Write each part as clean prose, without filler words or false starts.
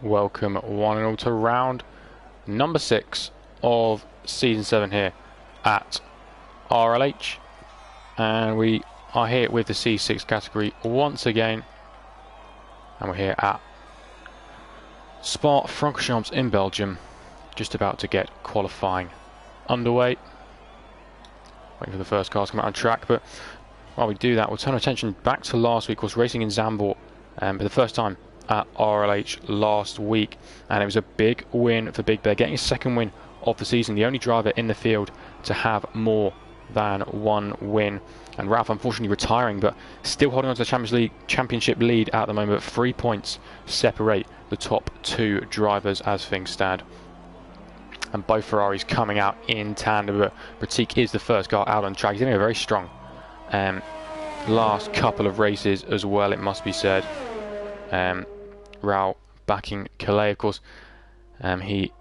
welcome one and all to round number 6 of season 7 here at RLH, and we are here with the C6 category once again, and we're here at Spa-Francorchamps in Belgium, just about to get qualifying underway. Waiting for the first car to come out on track, but while we do that, we'll turn our attention back to last week. Was racing in Zandvoort for the first time at RLH last week, and it was a big win for Big Bear, getting his second win of the season, the only driver in the field to have more than one win. And Ralph unfortunately retiring, but still holding on to the championship lead at the moment. 3 points separate the top 2 drivers as things stand, and both Ferraris coming out in tandem. But Pratik is the first car out on track. He's having a very strong last couple of races as well, it must be said. Raul backing Calais, of course. He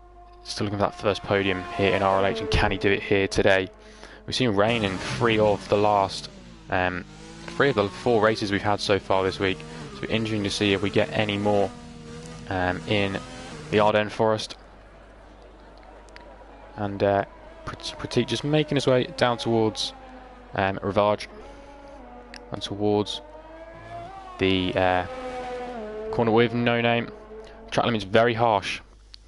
still looking for that first podium here in RLH, and can he do it here today? We've seen rain in 3 of the 4 races we've had so far this week. So it'll be interesting to see if we get any more in the Ardennes Forest. And Pratik just making his way down towards Rivage and towards the corner with No Name. Track limit's very harsh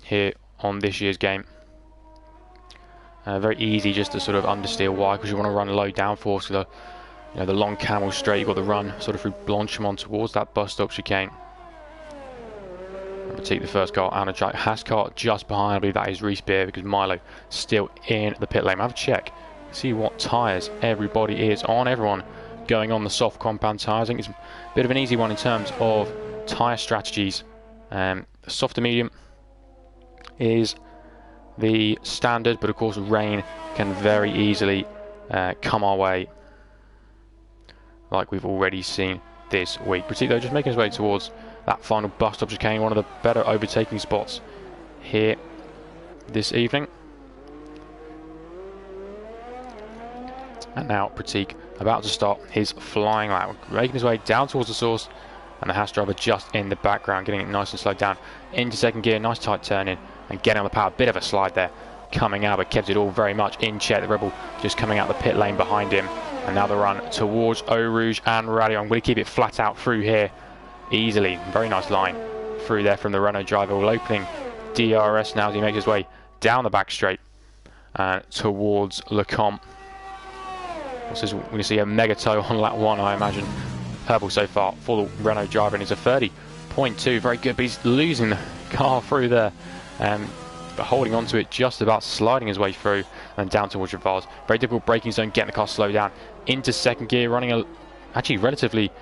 here on this year's game. Very easy just to sort of understeer. Why? Because you want to run low downforce. So the long camel straight, you've got the run sort of through Blanchimont towards that bus stop chicane. Pratik the first car out of track. Hascart just behind. I believe that is Reese Beer, because Milo still in the pit lane. Have a check, see what tyres everybody is on. Everyone going on the soft compound tyres. I think it's a bit of an easy one in terms of tyre strategies. The soft to medium is the standard, but of course rain can very easily come our way, like we've already seen this week. Pratik though just making his way towards that final bus stop chicane, one of the better overtaking spots here this evening. And now Pratik about to start his flying lap, making his way down towards the source, and the Haas driver just in the background, getting it nice and slowed down into second gear. Nice tight turn in and getting on the power. Bit of a slide there coming out, but kept it all very much in check. The Rebel just coming out the pit lane behind him, and now the run towards Eau Rouge and Radion. Will he keep it flat out through here easily? Very nice line through there from the Renault driver. Will opening DRS now as he makes his way down the back straight and towards Lecomte. This is, we're going to see a mega tow on lap 1, I imagine. Purple so far for the Renault driver, and he's a 30.2, very good, but he's losing the car through there, but holding on to it, just about sliding his way through and down towards Rivage. Very difficult braking zone, getting the car slowed down into second gear, running actually relatively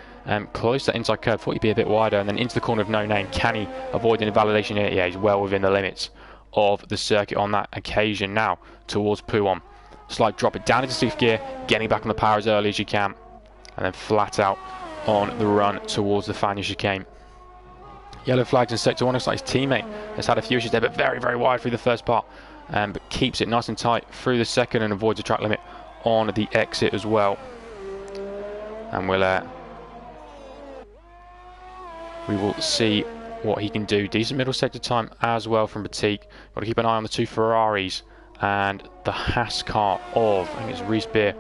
close to that inside curve. Thought he'd be a bit wider, and then into the corner of No Name. Can he avoid an invalidation here? Yeah, he's well within the limits of the circuit on that occasion. Now towards Pouhon, slight drop it down into 6th gear, getting back on the power as early as you can, and then flat out on the run towards the Fagnes chicane. Yellow flags in sector 1. Looks like his teammate has had a few issues there, but very, very wide through the first part, but keeps it nice and tight through the second and avoids the track limit on the exit as well. And we will see what he can do. Decent middle sector time as well from Pratik. Got to keep an eye on the 2 Ferraris and the Haas car of, I think it's Reese Beer,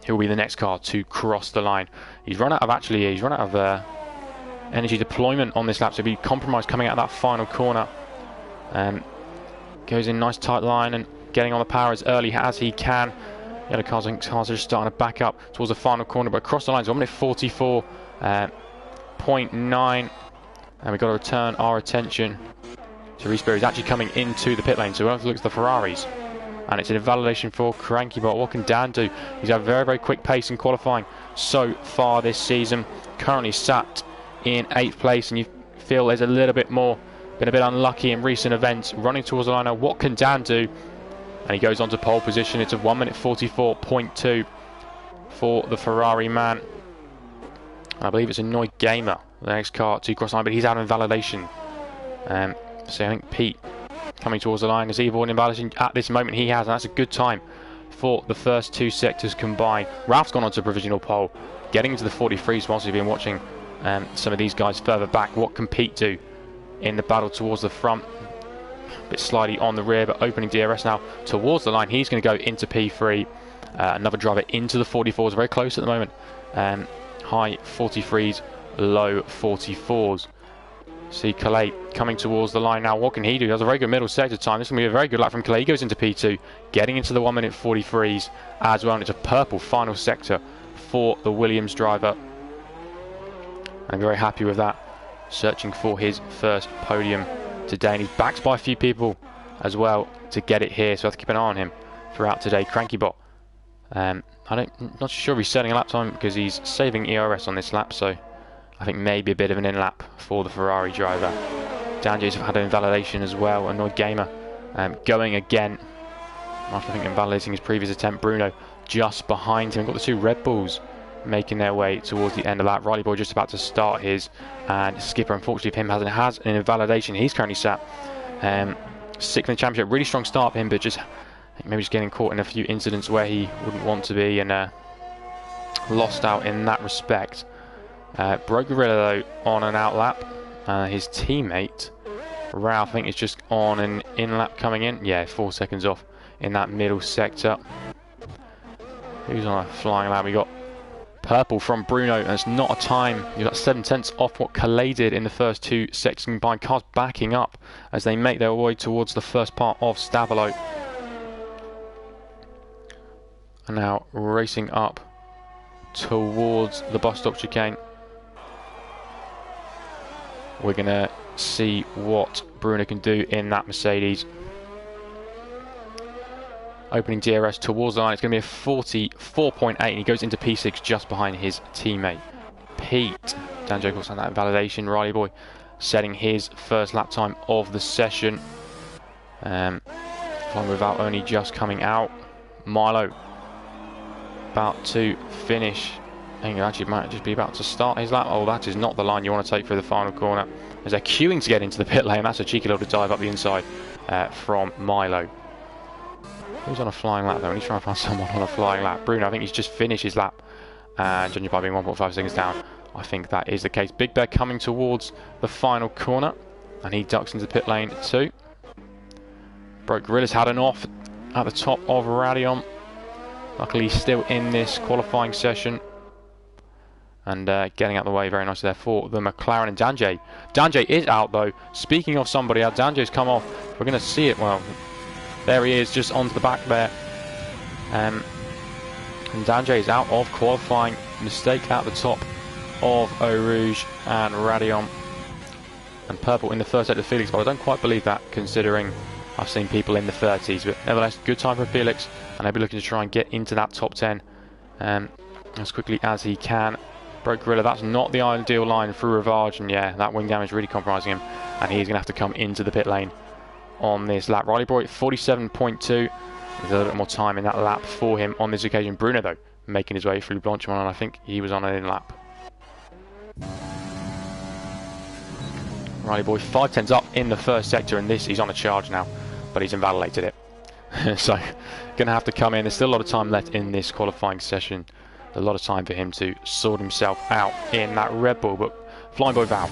who will be the next car to cross the line. He's run out of energy deployment on this lap, so he'll be compromised coming out of that final corner. Goes in nice tight line and getting on the power as early as he can. Yellow cars, I think cars are just starting to back up towards the final corner, but across the line, so 1 minute 44.9, and we've got to return our attention to Reese Beer. He's actually coming into the pit lane, so we'll have to look at the Ferraris. And it's an invalidation for Crankybot. What can Dan do? He's had a very, very quick pace in qualifying so far this season. Currently sat in 8th place, and you feel there's a little bit more, been a bit unlucky in recent events. Running towards the line now. What can Dan do? And he goes on to pole position. It's a 1 minute 44.2 for the Ferrari man. I believe it's a Noy Gamer, the next car to cross the line, but he's out of invalidation. So I think Pete coming towards the line. Is he avoiding invalidation? At this moment he has, and that's a good time for the first 2 sectors combined. Ralph's gone on to provisional pole, getting into the 43s whilst we've been watching some of these guys further back. What can Pete do? in the battle towards the front. A bit slightly on the rear, but opening DRS now towards the line. He's going to go into P3. Another driver into the 44s, very close at the moment. High 43s, low 44s. See Calais coming towards the line now. What can he do? He has a very good middle sector time. This is going to be a very good lap from Calais. He goes into P2, getting into the 1 minute 43s as well. And it's a purple final sector for the Williams driver. I'm very happy with that. Searching for his first podium today. And he's backed by a few people as well to get it here. So I have to keep an eye on him throughout today. Crankybot. Not sure if he's setting a lap time because he's saving ERS on this lap. So I think maybe a bit of an in-lap for the Ferrari driver. Danjay's had an invalidation as well. Annoyed Gamer going again after I think invalidating his previous attempt. Bruno just behind him. We've got the two Red Bulls making their way towards the end of that. Riley Boy just about to start his, and Skipper, unfortunately for him, has an invalidation. He's currently sat 6th in the championship. Really strong start for him, but just maybe just getting caught in a few incidents where he wouldn't want to be, and lost out in that respect. Broke Gorilla though on an out lap. His teammate Ralph, I think, is just on an in lap coming in. Yeah, 4 seconds off in that middle sector. Who's on a flying lap? We got purple from Bruno, and it's not a time. You've got 7/10 off what Calais did in the first 2 sections combined. Cars backing up as they make their way towards the first part of Stavelot. And now racing up towards the bus stop chicane. We're going to see what Bruno can do in that Mercedes. Opening DRS towards the line. It's going to be a 44.8, and he goes into P6 just behind his teammate Pete. Dan Jacobs on that validation. Riley Boy setting his first lap time of the session. Flying without only just coming out. Milo about to finish. I think he actually might just be about to start his lap. Oh, that is not the line you want to take for the final corner, as they're queuing to get into the pit lane. That's a cheeky little dive up the inside from Milo. Who's on a flying lap though? He's trying to find someone on a flying lap. Bruno, I think he's just finished his lap, and judging by being 1.5 seconds down, I think that is the case. Big Bear coming towards the final corner, and he ducks into the pit lane too. Broke Gorilla's had an off at the top of Radion. Luckily he's still in this qualifying session, and getting out of the way very nicely there for the McLaren. And Danjay. Danjay is out though. Speaking of somebody out, Danjay's come off. We're going to see it. Well, there he is, just onto the back there. And Danjay is out of qualifying. Mistake at the top of Eau Rouge and Radion. And purple in the first set of Felix, but I don't quite believe that, considering I've seen people in the 30s. But nevertheless, good time for Felix, and he'll be looking to try and get into that top 10 as quickly as he can. Broke Gorilla, that's not the ideal line through Rivage, and yeah, that wing damage really compromising him, and he's going to have to come into the pit lane on this lap. Riley Boy 47.2. There's a little bit more time in that lap for him on this occasion. Bruno though making his way through Blanchimont, and I think he was on an in lap. Riley Boy 5/10s up in the first sector, and this he's on a charge now, but he's invalidated it. So gonna have to come in. There's still a lot of time left in this qualifying session. A lot of time for him to sort himself out in that Red Bull. But Flying Boy Val,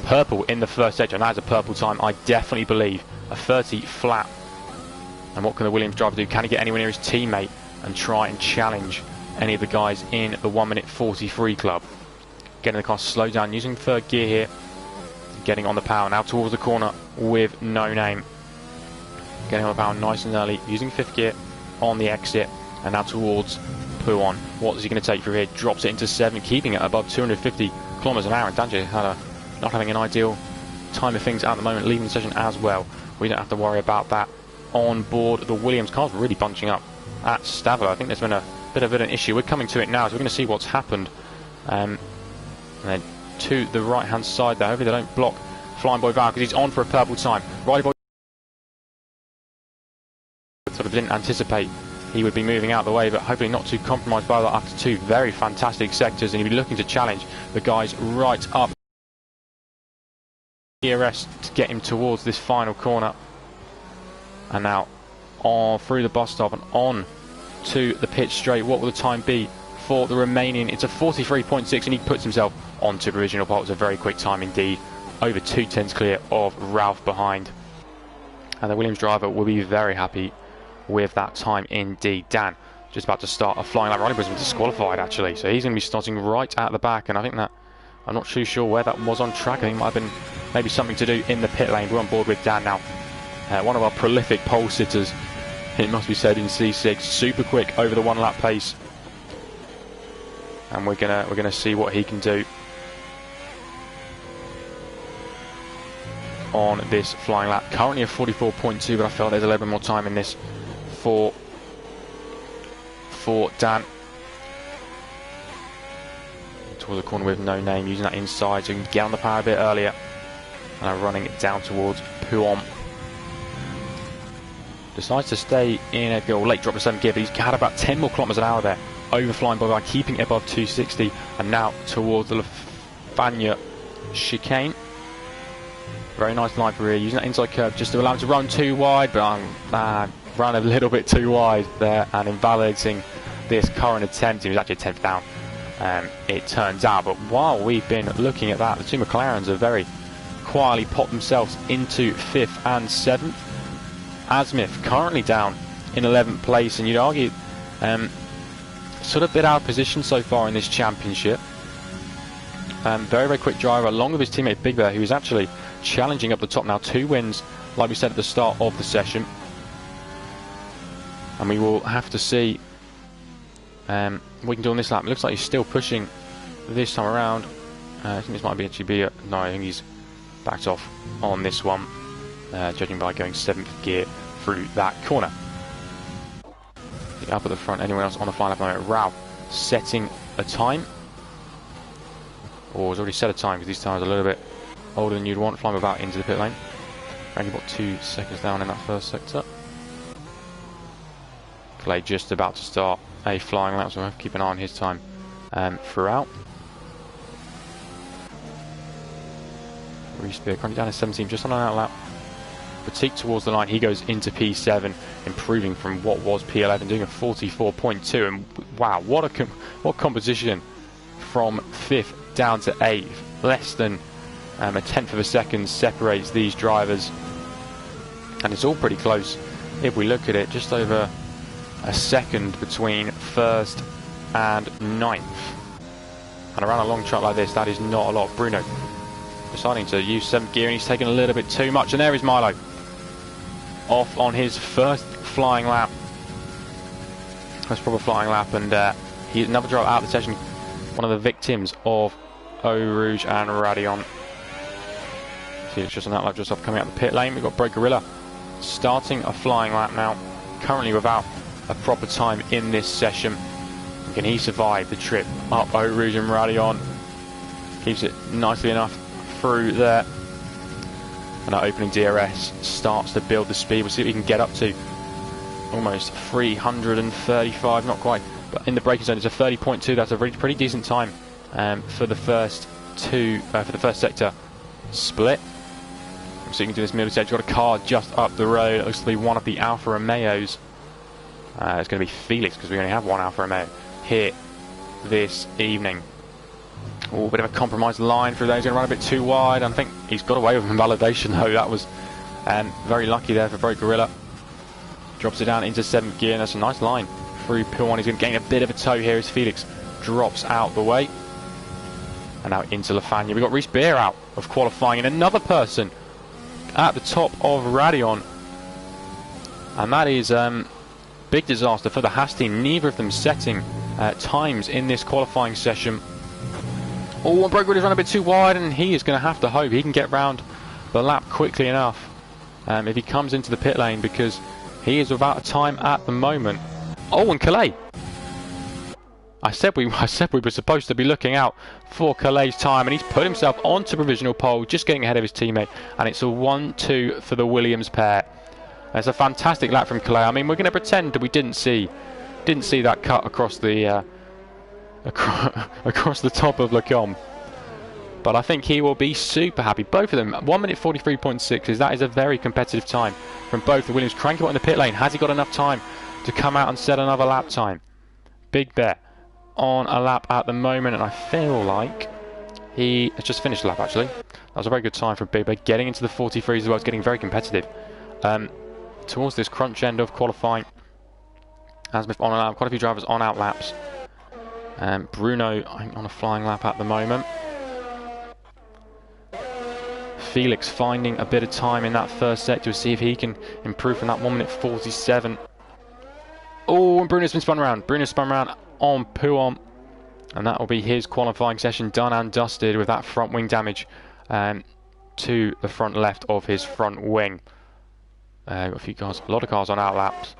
purple in the first sector, and that is a purple time, I definitely believe. A 30 flat. And what can the Williams driver do? Can he get anywhere near his teammate and try and challenge any of the guys in the 1 minute 43 club? Getting the car slow down, using third gear here. Getting on the power now towards the corner with No Name. Getting on the power nice and early, using fifth gear on the exit, and now towards Pouon. What is he going to take through here? Drops it into 7, keeping it above 250 kilometers an hour. And Danjay not having an ideal time of things at the moment, leaving the session as well. We don't have to worry about that on board. The Williams car's really bunching up at Stavelot. I think there's been a bit of an issue. We're coming to it now, so we're going to see what's happened. And then to the right hand side there. Hopefully they don't block Flying Boy Val, because he's on for a purple time. Riley Boy sort of didn't anticipate he would be moving out of the way, but hopefully not too compromised by that after 2 very fantastic sectors, and he'll be looking to challenge the guys right up ERS to get him towards this final corner. And now on through the bus stop and on to the pit straight. What will the time be for the remaining? It's a 43.6, and he puts himself onto provisional pole. It's a very quick time indeed over 2 tenths clear of Ralph behind. And the Williams driver will be very happy with that time indeed. Dan just about to start a flying lap. Riley was disqualified actually, so he's going to be starting right at the back, and I think that, I'm not too sure where that was on track. I think it might have been maybe something to do in the pit lane. We're on board with Dan now, one of our prolific pole sitters, it must be said, in C6, super quick over the 1 lap pace, and we're gonna see what he can do on this flying lap. Currently a 44.2, but I felt there's a little bit more time in this for Dan. Towards the corner with no name, using that inside so you can get on the power a bit earlier, and I'm running it down towards Puon. Decides to stay in a late drop to 7th gear, but he's had about 10 more kilometers an hour there, overflying by keeping it above 260, and now towards the Lafanya chicane. Very nice line for rear, using that inside curve just to allow him to run too wide, but ran a little bit too wide there and invalidating this current attempt. He was actually a 10th down, it turns out. But while we've been looking at that, the two McLarens have very quietly popped themselves into 5th and 7th. Asmith currently down in 11th place, and you'd argue sort of a bit out of position so far in this championship. Very, very quick driver, along with his teammate Big Bear, who is actually challenging up the top now. 2 wins, like we said at the start of the session. And we will have to see what we can do on this lap. It looks like he's still pushing this time around. I think this might actually be no, I think he's backed off on this one, judging by going 7th gear through that corner. Up at the front, anyone else on the final lap moment? Ralph setting a time, or has already set a time, because these tires are a little bit older than you'd want. Flying about into the pit lane. Only got 2 seconds down in that first sector. Clay just about to start a flying lap, so we'll have to keep an eye on his time throughout. Reese Beer currently down to 17, just on an out lap. Pratik towards the line, he goes into P7, improving from what was P11, doing a 44.2, and wow, what composition from 5th down to 8th. Less than a 1/10 of a second separates these drivers, and it's all pretty close if we look at it. Just over a second between 1st and 9th, and around a long track like this, that is not a lot. Bruno deciding to use 7th gear, and he's taking a little bit too much, and there is Milo off on his first flying lap. First proper flying lap, and he's another driver out of the session, one of the victims of Eau Rouge and Radion. See, it's just on that lap just off coming out the pit lane. We've got Bro Gorilla starting a flying lap now, currently without a proper time in this session. Can he survive the trip up Eau Rouge and Radion? Keeps it nicely enough through there, and our opening DRS starts to build the speed. We'll see what we can get up to. Almost 335, not quite, but in the braking zone it's a 30.2. That's a pretty decent time for the first sector split. So you can do this middle stage. Got a car just up the road. It looks to be one of the Alfa Romeos. It's going to be Felix, because we only have one Alfa Romeo here this evening. Oh, a bit of a compromised line through there. He's going to run a bit too wide. I think he's got away with invalidation though. That was very lucky there for Bro Gorilla. Drops it down into 7th gear, and that's a nice line through P1. He's going to gain a bit of a tow here as Felix drops out the way. And now into Lafanya. We've got Reese Beer out of qualifying, and another person at the top of Radion. And that is big disaster for the Haas team. Neither of them setting times in this qualifying session. Oh, and Bro Gorilla's run a bit too wide, and he is going to have to hope he can get round the lap quickly enough if he comes into the pit lane, because he is without a time at the moment. Oh, and Calais. I said we were supposed to be looking out for Calais' time, and he's put himself onto provisional pole, just getting ahead of his teammate, and it's a 1-2 for the Williams pair. It's a fantastic lap from Calais. I mean, we're going to pretend that we didn't see that cut across the across the top of Lecombe, but I think he will be super happy. Both of them, 1 minute 43.6. That is a very competitive time from both the Williams. Cranky in the pit lane. Has he got enough time to come out and set another lap time? Big Bet on a lap at the moment, and I feel like He has just finished the lap, actually. That was a very good time from Big Bear. Getting into the 43s as well. It's getting very competitive. Towards this crunch end of qualifying. Asmith on and out. Quite a few drivers on out laps. Bruno, I think, on a flying lap at the moment. Felix finding a bit of time in that first sector to see if he can improve from that 1 minute 47. Oh, and Bruno's been spun around. Bruno's spun around on Pouon. And that will be his qualifying session done and dusted with that front wing damage to the front left of his front wing. A few cars, a lot of cars on out laps.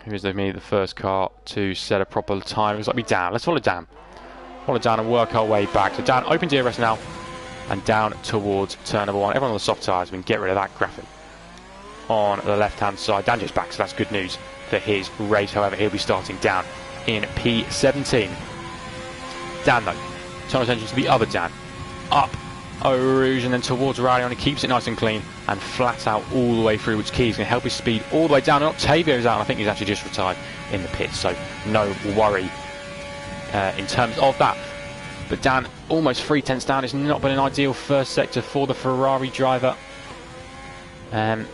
Who is the first car to set a proper time? It looks like me, Dan. Let's follow Dan. Follow Dan and work our way back. So Dan, open DRS now and down towards turn number 1. Everyone on the soft tyres, we can get rid of that graphic on the left-hand side. Dan just back, so that's good news for his race. However, he'll be starting down in P17. Dan, though, turn attention to the other Dan. Up Eau Rouge and then towards Rallion. He keeps it nice and clean and flat out all the way through, which key is going to help his speed all the way down. And Octavio's out, and I think he's actually just retired in the pits, so no worry in terms of that. But Dan, almost 3/10 down. It's not been an ideal first sector for the Ferrari driver. And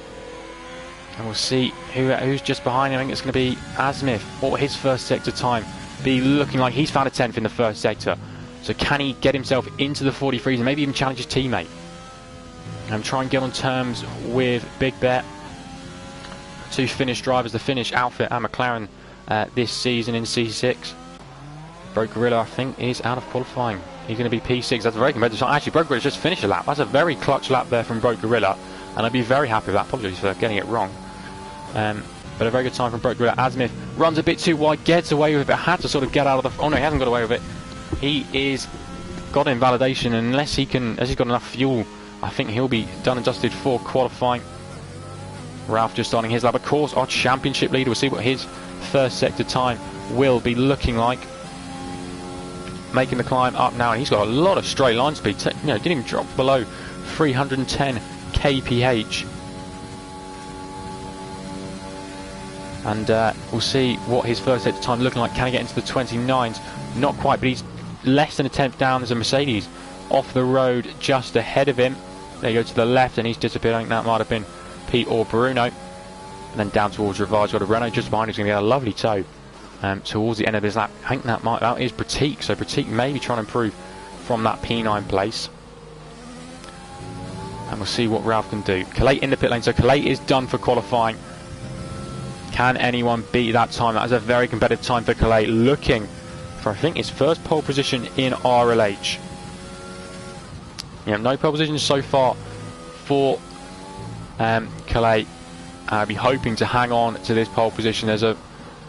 we'll see who's just behind him. I think it's going to be Asmith. What will his first sector time be looking like? He's found a 10th in the first sector. So can he get himself into the 43s and maybe even challenge his teammate? And try and get on terms with Big Bet. Two Finnish drivers, the Finnish outfit and McLaren this season in C6. Bro Gorilla, I think, is out of qualifying. He's going to be P6. That's a very competitive time. Actually, Bro Gorilla's just finished a lap. That's a very clutch lap there from Bro Gorilla. And I'd be very happy with that. Apologies for getting it wrong. But a very good time from Bro Gorilla. Asmith runs a bit too wide, gets away with it, but had to sort of get out of the... Oh no, he hasn't got away with it. He is got invalidation, and unless he's got enough fuel, I think he'll be done and dusted for qualifying. Ralph just starting his lap. Of course, our championship leader. We'll see what his first sector time will be looking like. Making the climb up now, and he's got a lot of straight line speed. You know, didn't even drop below 310 kph. And we'll see what his first sector time looking like. Can he get into the 29s? Not quite, but he's less than a 10th down. There's a Mercedes off the road just ahead of him. They go to the left and he's disappeared. I think that might have been Pete or Bruno. And then down towards Rivage, got a Renault just behind. He's going to get a lovely tow towards the end of his lap. I think that is Pratik. So Pratik may be trying to improve from that P9 place. And we'll see what Ralph can do. Calais in the pit lane. So Calais is done for qualifying. Can anyone beat that time? That is a very competitive time for Calais. Looking for, I think, his first pole position in RLH. Yeah, no pole position so far for Calais. I'll be hoping to hang on to this pole position. There's I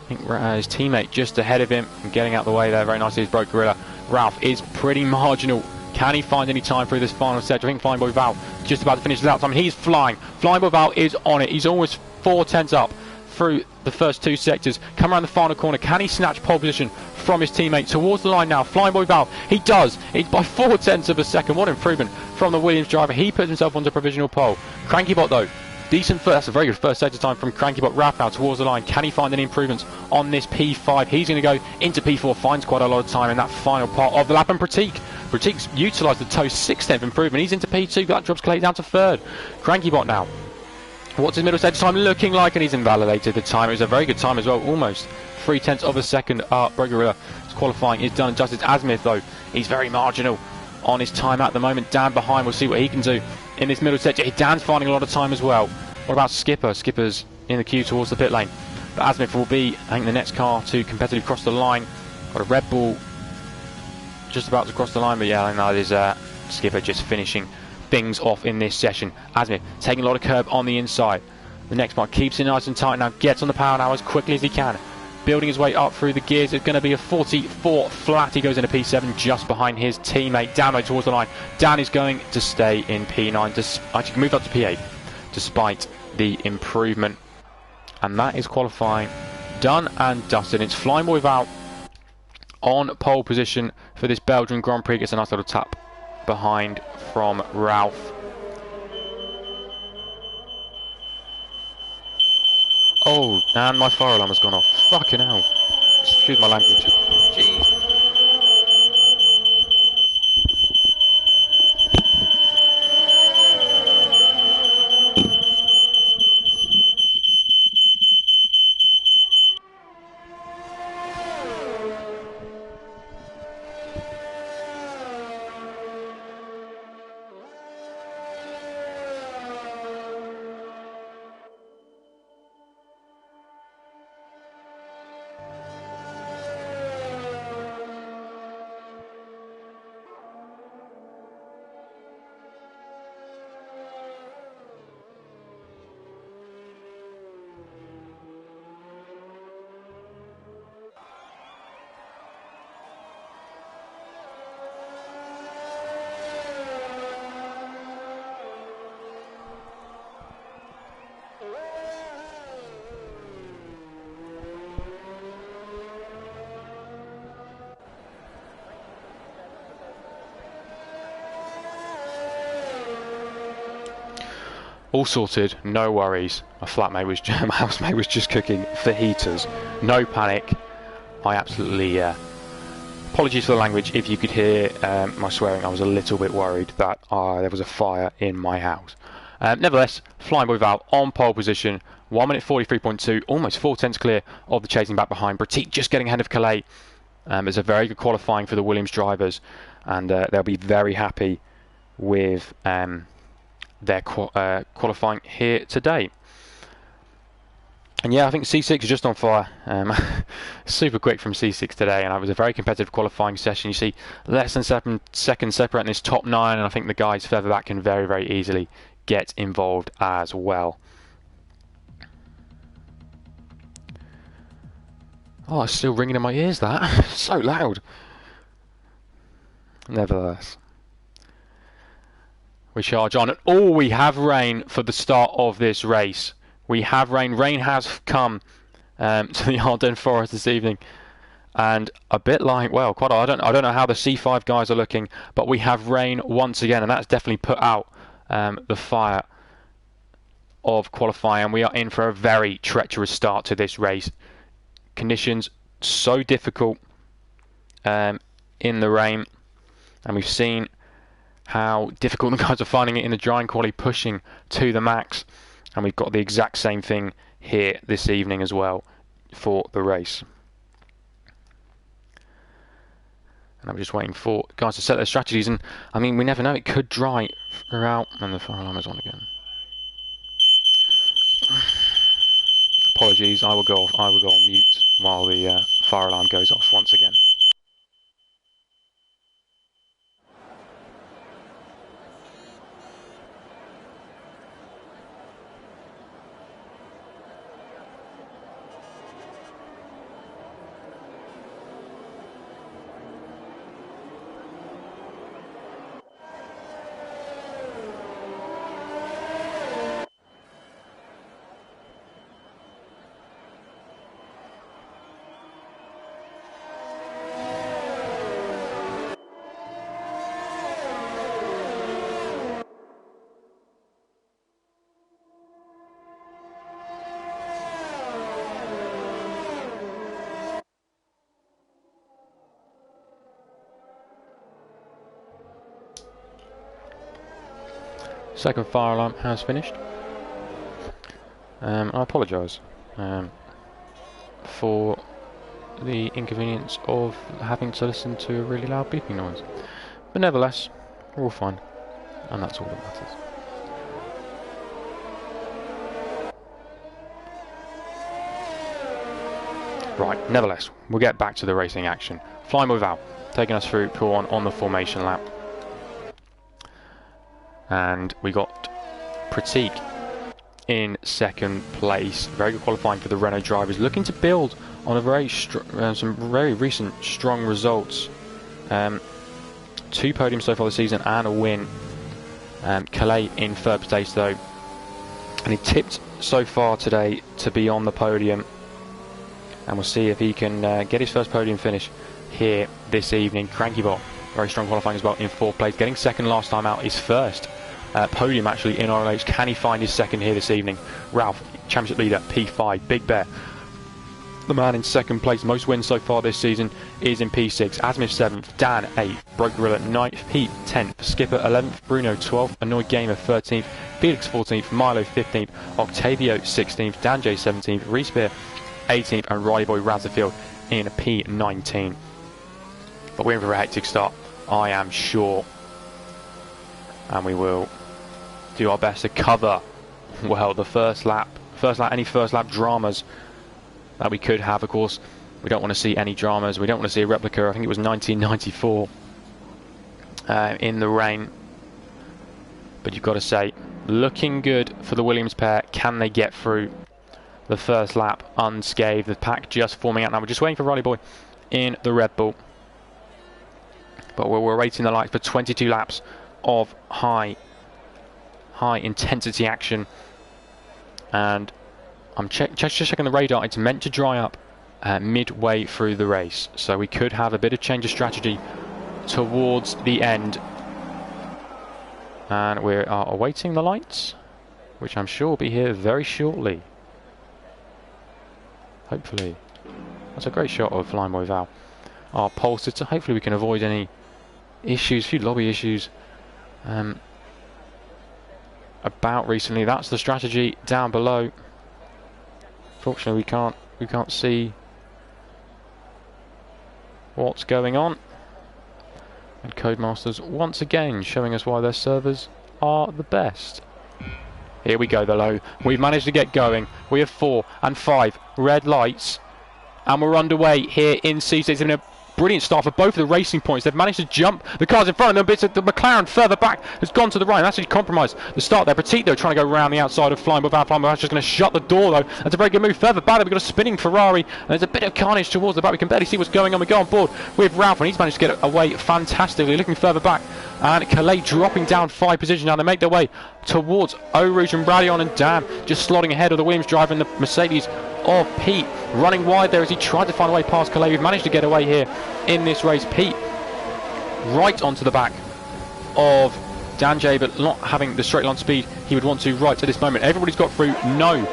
think his teammate just ahead of him and getting out the way there very nicely is Bro Gorilla. Ralph is pretty marginal. Can he find any time through this final set? I think Flying Boy Val just about to finish without time. He's flying. Flying Boy Val is on it. He's almost 4/10 up through the first two sectors. Come around the final corner. Can he snatch pole position from his teammate towards the line now? Flying Boy Val. He does. It's by 4/10 of a second. What improvement from the Williams driver. He puts himself onto provisional pole. Crankybot though. Decent first. That's a very good first sector time from Crankybot. Ralph now towards the line. Can he find any improvements on this P5? He's going to go into P4. Finds quite a lot of time in that final part of the lap. And Pratik's utilised the tow 6/10 improvement. He's into P2. But that drops Clay down to third. Crankybot now. What's his middle sector time looking like? And he's invalidated the time. It was a very good time as well. Almost 3/10 of a second. Bro Gorilla qualifying is done and dusted. Asmith though, he's very marginal on his time at the moment. Dan behind. We'll see what he can do in this middle sector. Dan's finding a lot of time as well. What about Skipper? Skipper's in the queue towards the pit lane. But Asmith will be, I think, the next car to competitively cross the line. Got a Red Bull just about to cross the line. But yeah, I think that is Skipper just finishing things off in this session. Asmith taking a lot of curb on the inside. The next part keeps it nice and tight now. Gets on the power now as quickly as he can. Building his way up through the gears. It's going to be a 44 flat. He goes into P7 just behind his teammate. Down low towards the line. Dan is going to stay in P9. Actually moved up to P8 despite the improvement. And that is qualifying done and dusted. It's Flying Boy Val on pole position for this Belgian Grand Prix. Gets a nice little tap behind from Ralph. Oh, and my fire alarm has gone off. Fucking hell. Excuse my language. Jeez. all sorted, no worries. My housemate was just cooking fajitas. No panic. I absolutely apologies for the language. If you could hear my swearing, I was a little bit worried that there was a fire in my house. Nevertheless, Flying Boy Val on pole position, 1 minute 43.2, almost 4/10 clear of the chasing back behind. Pratik just getting ahead of Calais. It's a very good qualifying for the Williams drivers, and they'll be very happy with their qualifying here today. And yeah, I think C6 is just on fire. Super quick from C6 today, and it was a very competitive qualifying session. You see less than 7 seconds separating this top 9, and I think the guys further back can very, very easily get involved as well. Oh, it's still ringing in my ears, that. So loud. Nevertheless, we charge on. And we have rain for the start of this race. We have rain. Rain has come to the Ardennes Forest this evening. And a bit like, well, quite. I don't know how the C5 guys are looking, but we have rain once again, and that's definitely put out the fire of qualifying. And we are in for a very treacherous start to this race. Conditions so difficult in the rain, and we've seen how difficult the guys are finding it in the drying quali, pushing to the max, and we've got the exact same thing here this evening as well for the race. And I'm just waiting for guys to set their strategies, and I mean, we never know, it could dry throughout. And the fire alarm is on again. Apologies, I will go on mute while the fire alarm goes off once again. Second fire alarm has finished. I apologise for the inconvenience of having to listen to a really loud beeping noise. But nevertheless, we're all fine, and that's all that matters. Right, nevertheless, we'll get back to the racing action. Flying with Val, taking us through Pool 1 on the formation lap. And we got Pratik in second place. Very good qualifying for the Renault drivers, looking to build on a some very recent strong results. 2 podiums so far this season and a win. Calais in third place though, and he tipped so far today to be on the podium, and we'll see if he can get his first podium finish here this evening. Crankybot, very strong qualifying as well, in fourth place, getting second last time out, his first podium actually in RLH. Can he find his second here this evening? Ralph, championship leader, P5. Big Bear, the man in second place, most wins so far this season, is in P6. Asmif 7th, Dan 8th, Broke Gorilla 9th, Pete 10th, Skipper 11th, Bruno 12th, Annoyed Gamer 13th, Felix 14th, Milo 15th, Octavio 16th, Dan J 17th, Respear 18th, and Riley Boy Razerfield in P19. But we're in for a hectic start, I am sure, and we will do our best to cover, well, the first lap, any first lap dramas that we could have. Of course, we don't want to see any dramas. We don't want to see a replica. I think it was 1994 in the rain. But you've got to say, looking good for the Williams pair. Can they get through the first lap unscathed? The pack just forming out now. We're just waiting for Riley Boy in the Red Bull. But we're waiting the lights for 22 laps of high intensity action, and I'm just checking the radar. It's meant to dry up midway through the race, so we could have a bit of change of strategy towards the end, and we are awaiting the lights. which I'm sure will be here very shortly. Hopefully. That's a great shot of Flying Boy Val, our pole sitter. Hopefully we can avoid any issues, a few lobby issues about recently. That's the strategy down below. Fortunately we can't see what's going on. And Codemasters once again showing us why their servers are the best. Here we go, the low. We've managed to get going. We have 4 and 5 red lights. And we're underway here in C6. It's been a brilliant start for both of the racing points. They've managed to jump the cars in front of them. Bits of the McLaren further back has gone to the right. And that's actually compromised the start there. Petit, though, trying to go around the outside of Flying Boy Val. Flying Boy Val's just going to shut the door, though. That's a very good move. Further back, we've got a spinning Ferrari. And there's a bit of carnage towards the back. We can barely see what's going on. We go on board with Ralph, and he's managed to get away fantastically. Looking further back. And Calais dropping down 5 positions now. They make their way towards Eau Rouge and Radion, and Dan just slotting ahead of the Williams driver and the Mercedes of Pete. Running wide there as he tried to find a way past Calais. We've managed to get away here in this race. Pete right onto the back of Dan J, but not having the straight line speed he would want to right at this moment. Everybody's got through. No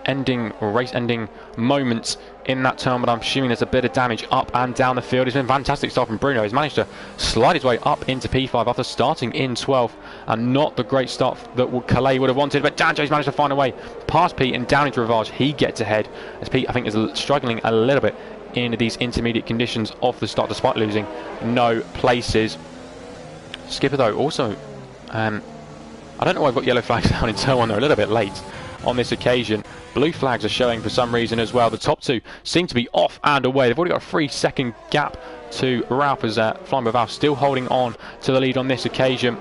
ending or race ending moments in that turn, but I'm assuming there's a bit of damage up and down the field. It's been a fantastic start from Bruno. He's managed to slide his way up into P5 after starting in 12th, and not the great start that Calais would have wanted, but Danjo's managed to find a way past Pete and down into Rivage. He gets ahead as Pete, I think, is struggling a little bit in these intermediate conditions of the start despite losing no places. Skipper, though, also I don't know why I've got yellow flags down in turn 1. They're a little bit late on this occasion. Blue flags are showing for some reason as well. The top 2 seem to be off and away. They've already got a 3-second gap to Ralph as Flying Boy Val still holding on to the lead on this occasion.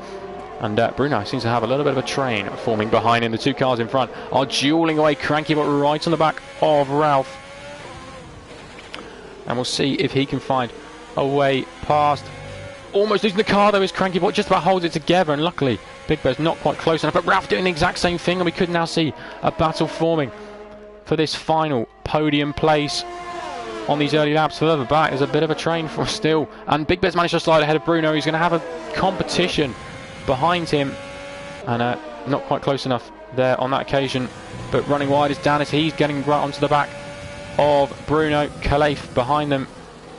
And Bruno seems to have a little bit of a train forming behind him. The 2 cars in front are dueling away. Cranky but right on the back of Ralph. And we'll see if he can find a way past. Almost losing the car though is Cranky Bot, just about holds it together, and luckily Big Bear's not quite close enough, but Ralph doing the exact same thing, and we could now see a battle forming for this final podium place on these early laps. Further back there's a bit of a train for still, and Big Bear's managed to slide ahead of Bruno. He's going to have a competition behind him, and not quite close enough there on that occasion, but running wide is Dan as he's getting right onto the back of Bruno. Calais behind them.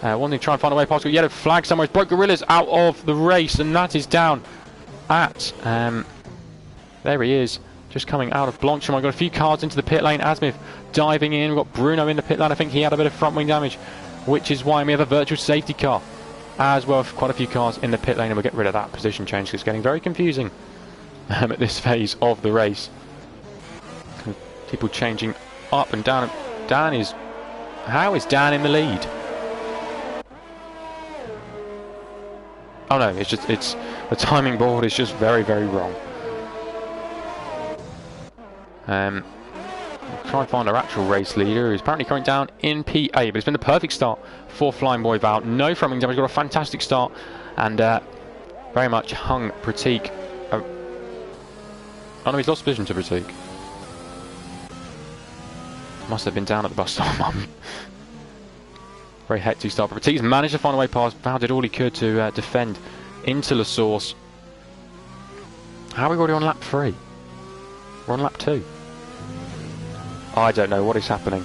Wanting to try and find a way past. Yellow flag somewhere. Broke Gorillas out of the race, and that is down at there he is, just coming out of Blanchard. I've got a few cars into the pit lane. Asmith diving in. We've got Bruno in the pit lane. I think he had a bit of front wing damage, which is why we have a virtual safety car as well. Quite a few cars in the pit lane, and we'll get rid of that position change because it's getting very confusing at this phase of the race. People changing up and down. How is Dan in the lead? Oh no, it's the timing board is just very, very wrong. We'll try and find our actual race leader, who's apparently coming down in P8, but it's been the perfect start for Flying Boy Val. No front wing damage, got a fantastic start, and very much hung Pratik. Oh no, he's lost vision to Pratik. Must have been down at the bus stop. Very hectic start, but Pratik's managed to find a way past. Val did all he could to defend into La Source. How are we already on lap 3? We're on lap 2. I don't know what is happening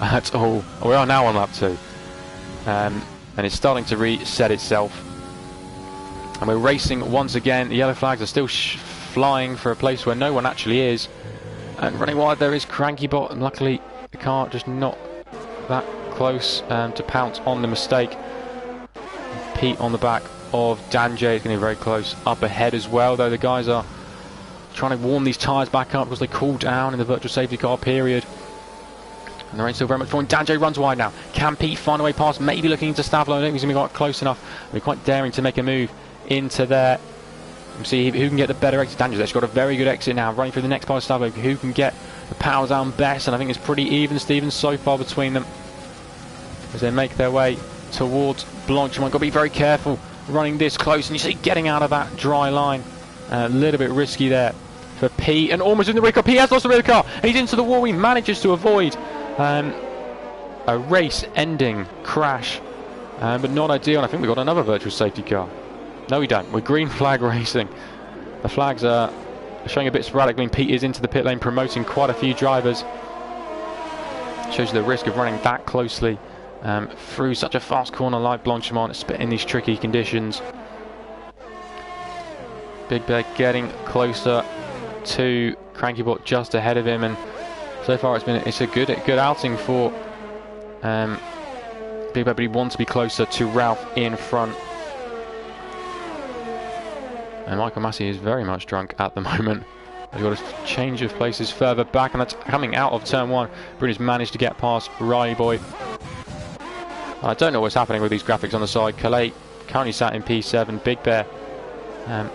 at all. We are now on lap 2. And it's starting to reset itself. And we're racing once again. The yellow flags are still flying for a place where no one actually is. And running wide there is Cranky Bot, and luckily the car just not that close to pounce on the mistake. Pete on the back of Dan J is going to be very close up ahead as well, though the guys are trying to warm these tyres back up because they cool down in the virtual safety car period. And the rain's still very much falling. Dan J runs wide now. Can Pete find a way past? Maybe looking into Stavlo. I don't think he's going to be quite close enough. They're quite daring to make a move into there. We'll see who can get the better exit. Dan J's actually got a very good exit now, running through the next part of Stavlo. Who can get the power down best? And I think it's pretty even, Stevens, so far between them as they make their way towards Blanchard. Got to be very careful running this close, and you see getting out of that dry line. A little bit risky there for Pete, and almost in the rear car. Pete has lost the rear car, and he's into the wall. He manages to avoid a race-ending crash, but not ideal. And I think we've got another virtual safety car. No, we don't. We're green flag racing The flags are showing a bit sporadic. I mean, Pete is into the pit lane promoting quite a few drivers. Shows you the risk of running that closely through such a fast corner like Blanchimont in these tricky conditions. Big Bear getting closer to Crankybot just ahead of him, and so far it's a good outing for Big Bear, but he wants to be closer to Ralph in front. And Michael Massey is very much drunk at the moment. He's got a change of places further back, and that's coming out of turn 1. Bruno's managed to get past Riley Boy. I don't know what's happening with these graphics on the side. Calais currently sat in P7. Big Bear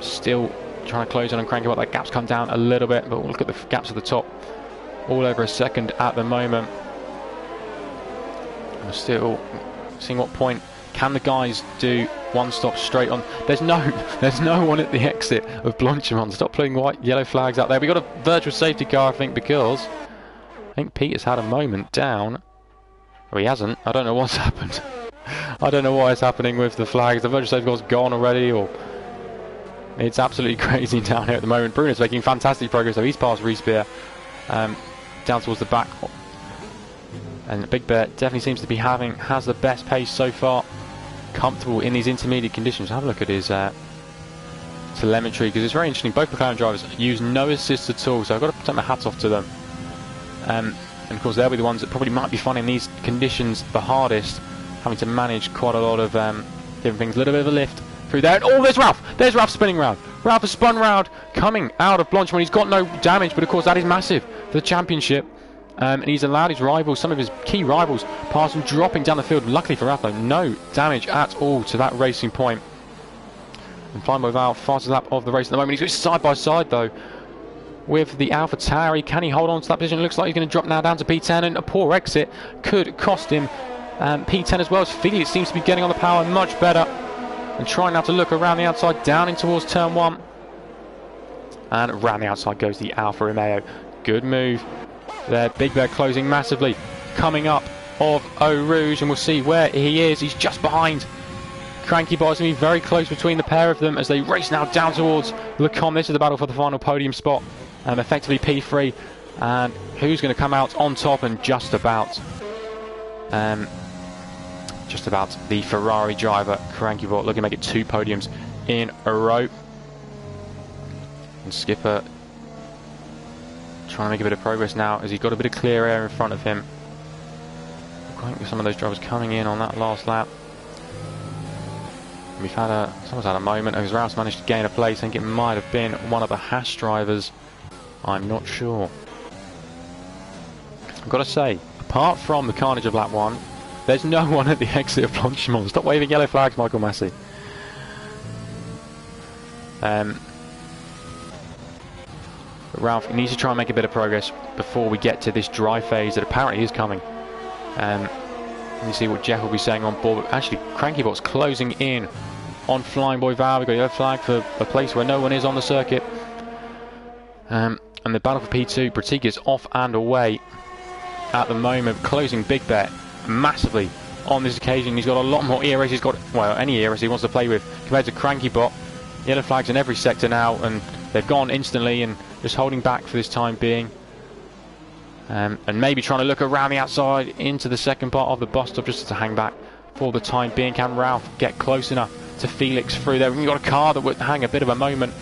still trying to close on and crank about. That gap's come down a little bit, but we'll look at the gaps at the top. All over a second at the moment. I'm still seeing what point can the guys do one stop straight on. There's no one at the exit of Blanchimont. Stop putting white yellow flags out there. We got a virtual safety car, I think, because I think Pete has had a moment down. Oh, he hasn't. I don't know what's happened. I don't know what is happening with the flags. The virtual safety car's gone already, or it's absolutely crazy down here at the moment. Bruno's making fantastic progress, though. He's past Reese Beer down towards the back, and Big Bear definitely seems to be has the best pace so far. Comfortable in these intermediate conditions. Have a look at his telemetry, because it's very interesting. Both McLaren drivers use no assist at all, so I've got to take my hats off to them. And of course they'll be the ones that probably might be finding these conditions the hardest, having to manage quite a lot of different things. A little bit of a lift through there, and oh, there's Ralph! There's Ralph spinning round. Ralph has spun round, coming out of Blanchimont. He's got no damage, but of course that is massive for the championship. And he's allowed his rivals, some of his key rivals, past him, dropping down the field. Luckily for Ralph, though, no damage at all to that racing point. And Flying Boy Val, fastest lap of the race at the moment. He's side by side, though, with the Alpha Tauri. Can he hold on to that position? It looks like he's going to drop now down to P10, and a poor exit could cost him P10 as well, as Felix seems to be getting on the power much better and trying now to look around the outside, down in towards turn 1. And around the outside goes the Alfa Romeo. Good move there. Big Bear closing massively, coming up of Eau Rouge, and we'll see where he is. He's just behind Cranky Bot. It's going to be very close between the pair of them as they race now down towards Le Combe. This is the battle for the final podium spot, effectively P3, and who's going to come out on top? And just about the Ferrari driver Cranky Bot, looking to make it 2 podiums in a row. And Skipper trying to make a bit of progress now as he's got a bit of clear air in front of him. I think some of those drivers coming in on that last lap. We've had someone's had a moment as Rouse managed to gain a place. I think it might have been one of the Haas drivers. I'm not sure. I've got to say, apart from the carnage of lap 1, there's no one at the exit of Blanchimont. Stop waving yellow flags, Michael Massey. Ralph needs to try and make a bit of progress before we get to this dry phase that apparently is coming. Let me see what Jeff will be saying on board. But actually, Crankybot's closing in on Flying Boy Val. We've got a yellow flag for a place where no one is on the circuit. And the battle for P2, Pratik is off and away at the moment, closing Big Bear massively on this occasion. He's got a lot more ERS. He's got, well, any ERS he wants to play with compared to Crankybot. Yellow flags in every sector now, and they've gone instantly and just holding back for this time being. And maybe trying to look around the outside into the second part of the bus stop just to hang back for the time being. Can Ralph get close enough to Felix through there? We've got a car that would hang a bit of a moment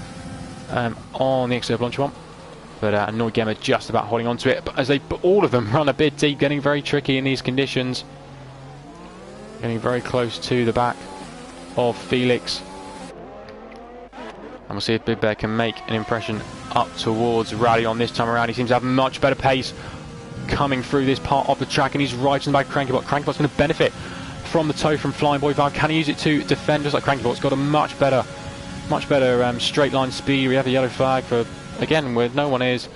on the exit of Blanchimont, but Noy Gemma just about holding on to it. But as all of them run a bit deep, getting very tricky in these conditions, getting very close to the back of Felix. And we'll see if Big Bear can make an impression up towards Rally on this time around. He seems to have much better pace coming through this part of the track, and he's right in the back of Crankybot. Crankybot's going to benefit from the tow from Flying Boy Val. Can he use it to defend? Just like Crankybot's got a much better straight line speed. We have a yellow flag for, again, where no one is,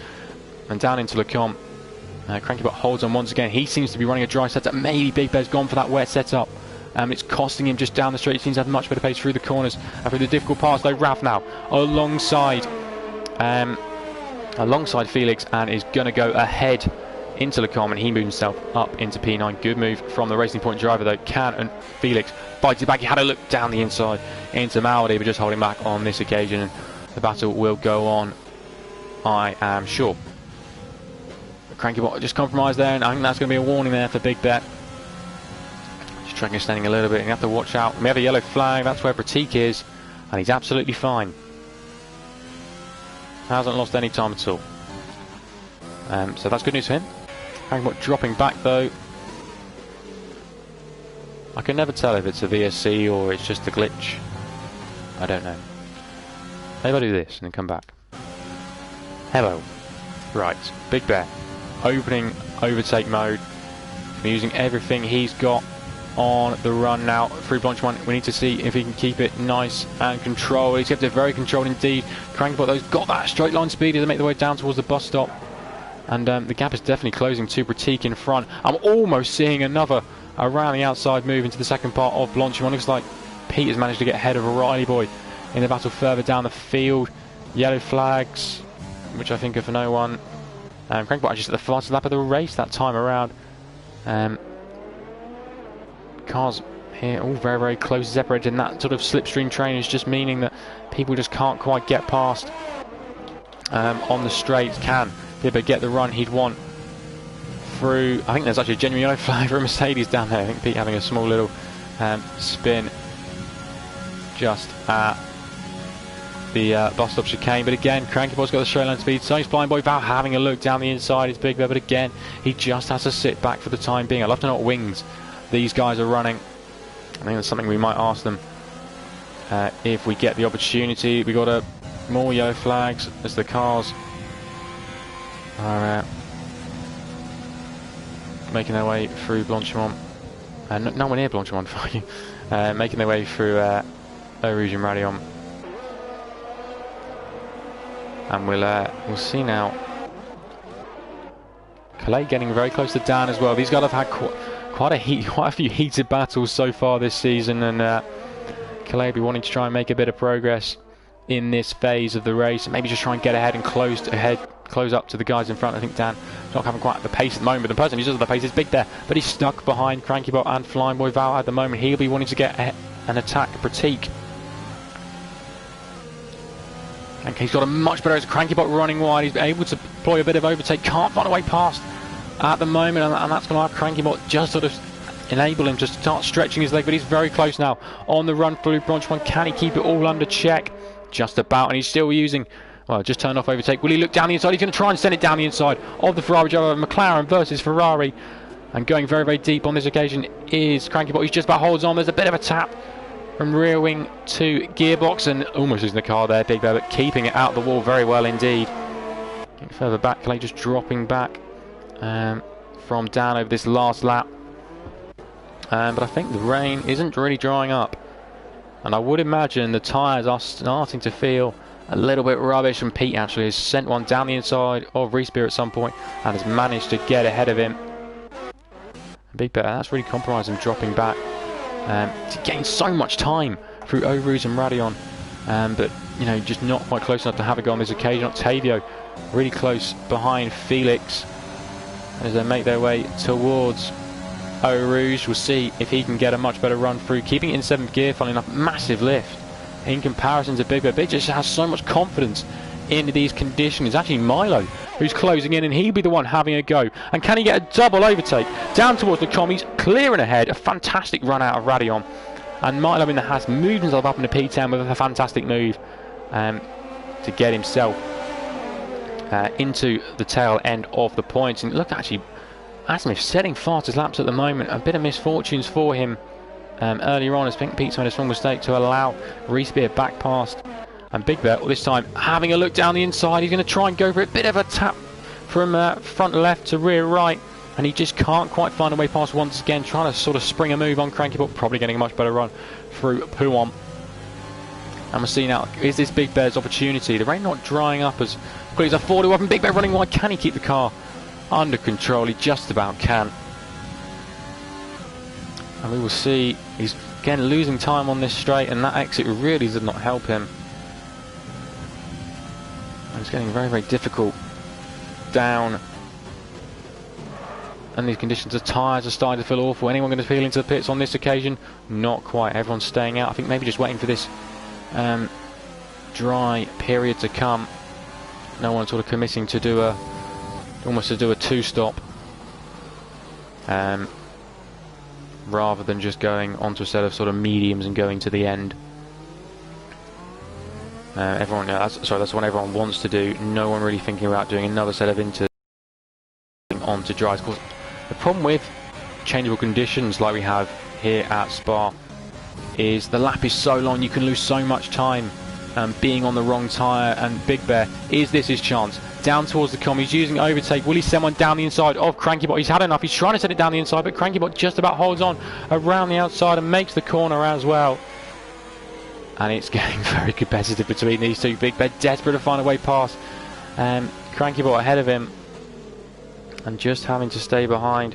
and down into Le Combe. Crankybot holds on once again. He seems to be running a dry setup. Maybe Big Bear's gone for that wet setup. It's costing him just down the straight. He seems to have much better pace through the corners and through the difficult parts. Though Ralph now alongside Felix, and is going to go ahead into Le Combe, and he moves himself up into P9. Good move from the Racing Point driver though. Can and Felix bites it back. He had a look down the inside into Maudi, but just holding back on this occasion. And the battle will go on, I am sure. Crankybot just compromised there, and I think that's going to be a warning there for Big Bet. Just tracking standing a little bit, and you have to watch out. We have a yellow flag, that's where Pratik is, and he's absolutely fine. Hasn't lost any time at all. So that's good news for him. Crankybot dropping back though. I can never tell if it's a VSC or it's just a glitch. I don't know. Maybe I'll do this and then come back. Hello. Right, Big Bear. Opening overtake mode. Using everything he's got on the run now through Blanchimont. We need to see if he can keep it nice and controlled. He's kept it very controlled indeed. Crankybot though, got that straight line speed as they make their way down towards the bus stop. And the gap is definitely closing to Pratik in front. I'm almost seeing another around the outside move into the second part of Blanchimont. Looks like Pete has managed to get ahead of Riley Boy in the battle further down the field. Yellow flags, which I think are for no one. Crankybot just at the fastest lap of the race that time around. Cars here all very, very close, separated, and that sort of slipstream train is just meaning that people just can't quite get past on the straights. Can Bibba get the run he'd want through? I think there's actually a genuine yellow flag for a Mercedes down there. I think Pete having a small little spin just at the bus stop chicane, but again Crankybot's got the straight line speed, so he's Blind Boy Val having a look down the inside. It's Big Bear, but again he just has to sit back for the time being. I'd love to know what wings these guys are running. I think that's something we might ask them if we get the opportunity. We got more yellow flags as the cars are making their way through Blanchimont. No one near Blanchimont for you. Making their way through Eau Rouge and Radion. And we'll see now. Calais getting very close to Dan as well. These guys have had quite a few heated battles so far this season, and Calais will be wanting to try and make a bit of progress in this phase of the race, and maybe just try and get ahead and close up to the guys in front. I think Dan not having quite the pace at the moment, but the person who does have the pace is Big Bear, but he's stuck behind Crankybot and Flying Boy Val at the moment. He'll be wanting to get an attack Pratik. And he's got a much better as Crankybot running wide. He's able to deploy a bit of overtake, can't find a way past at the moment, and that's going to have Crankybot just sort of enable him to start stretching his leg, but he's very close now on the run through Blanchimont. Can he keep it all under check? Just about, and he's still using, well, just turned off overtake. Will he look down the inside? He's going to try and send it down the inside of the Ferrari driver. McLaren versus Ferrari, and going very, very deep on this occasion is Crankybot. He's just about holds on. There's a bit of a tap from rear wing to gearbox, and almost losing the car there, Big Bear, but keeping it out the wall very well indeed. Getting further back, Clay just dropping back from Dan over this last lap. But I think the rain isn't really drying up, and I would imagine the tyres are starting to feel a little bit rubbish, and Pete actually has sent one down the inside of Respear at some point and has managed to get ahead of him. Big Bear, that's really compromised him dropping back. To gain so much time through Eau Rouge and Radion, but you know, just not quite close enough to have a go on this occasion. Octavio really close behind Felix as they make their way towards Eau Rouge. We'll see if he can get a much better run through, keeping it in 7th gear. Funnily enough, massive lift in comparison to Big Bear. Big just has so much confidence in these conditions. It's actually Milo who's closing in, and he'll be the one having a go. And can he get a double overtake down towards the commies, clearing ahead? A fantastic run out of Radion, and Milo in the has moved himself up into P10 with a fantastic move to get himself into the tail end of the points. And look, actually Asmith setting fastest laps at the moment. A bit of misfortunes for him earlier on, as Pete's made a strong mistake to allow Respear back past. And Big Bear this time having a look down the inside. He's going to try and go for a bit of a tap from front left to rear right, and he just can't quite find a way past once again, trying to sort of spring a move on Crankybot, probably getting a much better run through Pouon. And we'll see now, is this Big Bear's opportunity? The rain not drying up as quickly as I thought it was, and Big Bear running wide. Can he keep the car under control? He just about can. And we will see, he's again losing time on this straight, and that exit really did not help him. And it's getting very, very difficult down, and these conditions, the tyres are starting to feel awful. Anyone going to feel into the pits on this occasion? Not quite. Everyone's staying out. I think maybe just waiting for this dry period to come. No one sort of committing to do a two-stop, rather than just going onto a set of sort of mediums and going to the end. Everyone, that's what everyone wants to do. No one really thinking about doing another set of onto dries. Of course, the problem with changeable conditions like we have here at Spa is the lap is so long, you can lose so much time being on the wrong tyre. And Big Bear, is this his chance? Down towards the com, he's using overtake. Will he send one down the inside of Crankybot? He's had enough, he's trying to send it down the inside, but Crankybot just about holds on around the outside and makes the corner as well. And it's getting very competitive between these two. Big Bear desperate to find a way past Crankybot ahead of him, and just having to stay behind.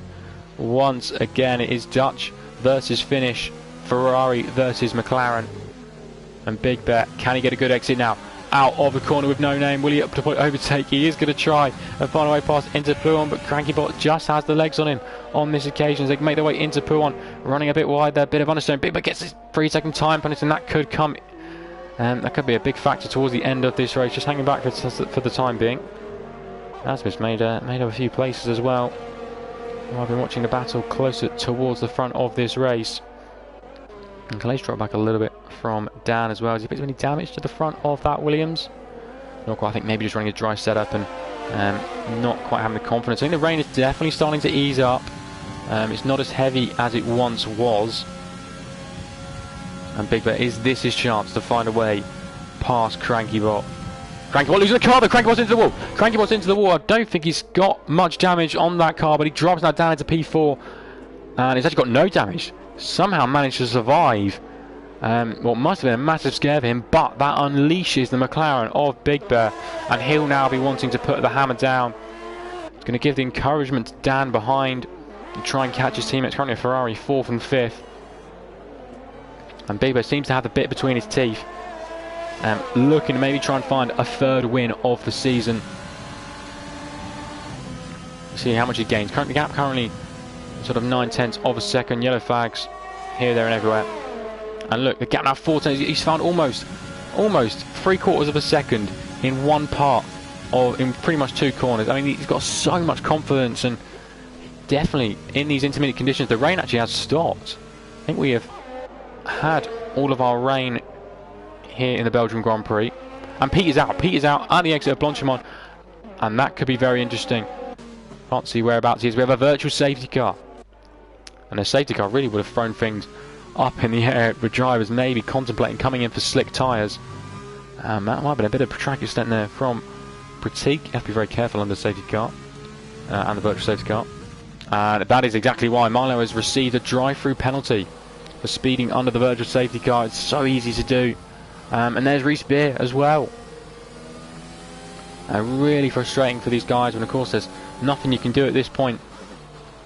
Once again, it is Dutch versus Finnish, Ferrari versus McLaren. And Big Bear, can he get a good exit now? Out of the corner with no name. Will he overtake? He is going to try and find a way past into Pouon, but Crankybot just has the legs on him on this occasion. They can make their way into Pouon, running a bit wide there, bit of understone. Big Bear gets his 3-second time penalty, and that could come. That could be a big factor towards the end of this race. Just hanging back for the time being. Asmus made up a few places as well. I've been watching the battle closer towards the front of this race. And Calais dropped back a little bit from Dan as well. Has he picked up any damage to the front of that Williams? Not quite. I think maybe just running a dry setup and not quite having the confidence. I think the rain is definitely starting to ease up. It's not as heavy as it once was. And Big Bear, is this his chance to find a way past Crankybot? Crankybot losing the car, but Crankybot's into the wall. Crankybot's into the wall. I don't think he's got much damage on that car, but he drops now down into P4. And he's actually got no damage. Somehow managed to survive what must have been a massive scare for him, but that unleashes the McLaren of Big Bear, and he'll now be wanting to put the hammer down. He's going to give the encouragement to Dan behind and try and catch his teammates. Currently a Ferrari 4th and 5th, and Big Bear seems to have the bit between his teeth, looking to maybe try and find a 3rd win of the season. See how much he gains. The gap currently sort of 9/10 of a second. Yellow flags here, there and everywhere. And look, the gap now 4/10. He's found almost 3/4 of a second in one part of, in pretty much 2 corners. I mean, he's got so much confidence, and definitely in these intermediate conditions, the rain actually has stopped. I think we have had all of our rain here in the Belgium Grand Prix. And Pete is out at the exit of Blanchimont, and that could be very interesting. Can't see whereabouts he is. We have a virtual safety car, and a safety car really would have thrown things up in the air with drivers maybe contemplating coming in for slick tyres. That might have been a bit of a track extent there from Pratik. You have to be very careful under the safety car and the virtual safety car. And that is exactly why Milo has received a drive-through penalty for speeding under the virtual safety car. It's so easy to do. And there's Reese Beer as well. Really frustrating for these guys, and of course there's nothing you can do at this point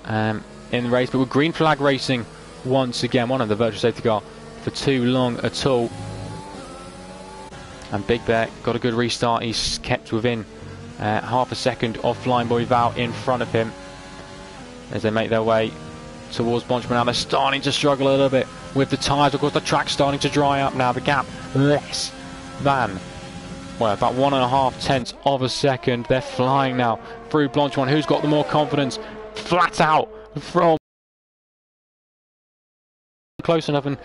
in the race. But with green flag racing once again, one of the virtual safety car for too long at all. And Big Bear got a good restart. He's kept within half a second of Flying Boy Val in front of him as they make their way towards Bonchman. Now they're starting to struggle a little bit with the tyres. Of course the track's starting to dry up now. The gap less than, well, about 1.5 of a second. They're flying now through Blanchimont. Who's got the more confidence? Flat out from close enough, and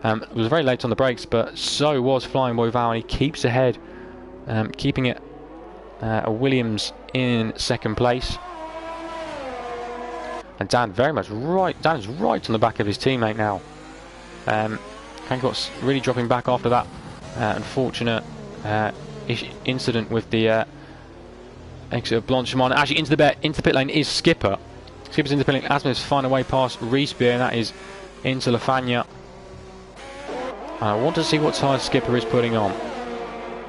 it was very late on the brakes, but so was Flying Boy Val, and he keeps ahead, keeping it Williams in 2nd place. And Dan very much right. Dan is right on the back of his teammate now. Crankybot's really dropping back after that unfortunate incident with the exit of Blanchimont. Actually into the pit lane is Skipper. Skipper's into the pit lane. Asmus find a way past Reese Beer, and that is into Lafagna. And I want to see what tyres Skipper is putting on,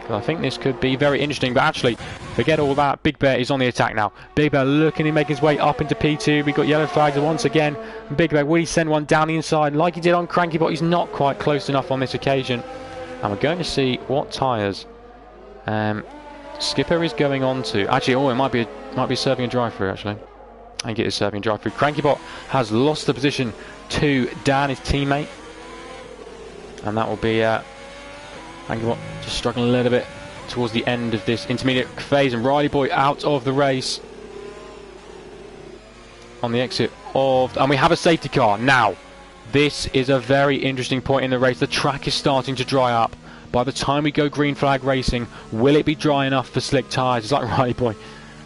I think this could be very interesting. But actually, forget all that. Big Bear is on the attack now. Big Bear looking to make his way up into P2. We've got yellow flags once again. Big Bear, will he send one down the inside like he did on Crankybot? He's not quite close enough on this occasion. And we're going to see what tyres Skipper is going on to. Actually, oh, it might be serving a drive-through, actually. I think it is serving a drive-through. Crankybot has lost the position to Dan, his teammate. And that will be Anglebot just struggling a little bit towards the end of this intermediate phase, and Riley Boy out of the race on the exit of, and we have a safety car. Now, this is a very interesting point in the race. The track is starting to dry up. By the time we go green flag racing, will it be dry enough for slick tyres? It's like Riley Boy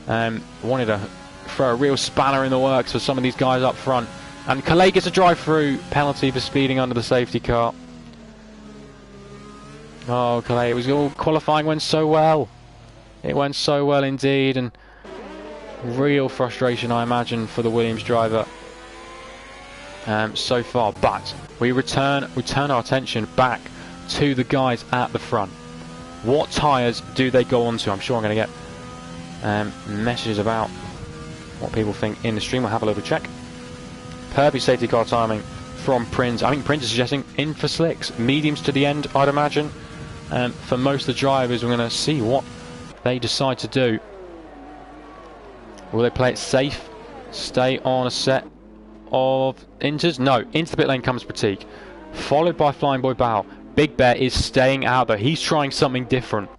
wanted to throw a real spanner in the works for some of these guys up front. And Calais gets a drive-through penalty for speeding under the safety car. Oh, Calais, it was all qualifying, went so well. It went so well indeed, and real frustration, I imagine, for the Williams driver so far. But we return our attention back to the guys at the front. What tyres do they go on to? I'm sure I'm going to get messages about what people think in the stream. We'll have a little check. Perfect safety car timing from Prince. I think Prince is suggesting in for slicks. Mediums to the end, I'd imagine. For most of the drivers, we're going to see what they decide to do. Will they play it safe? Stay on a set of inters? No, into the pit lane comes Pratik, followed by Flying Boy Bao. Big Bear is staying out though. He's trying something different.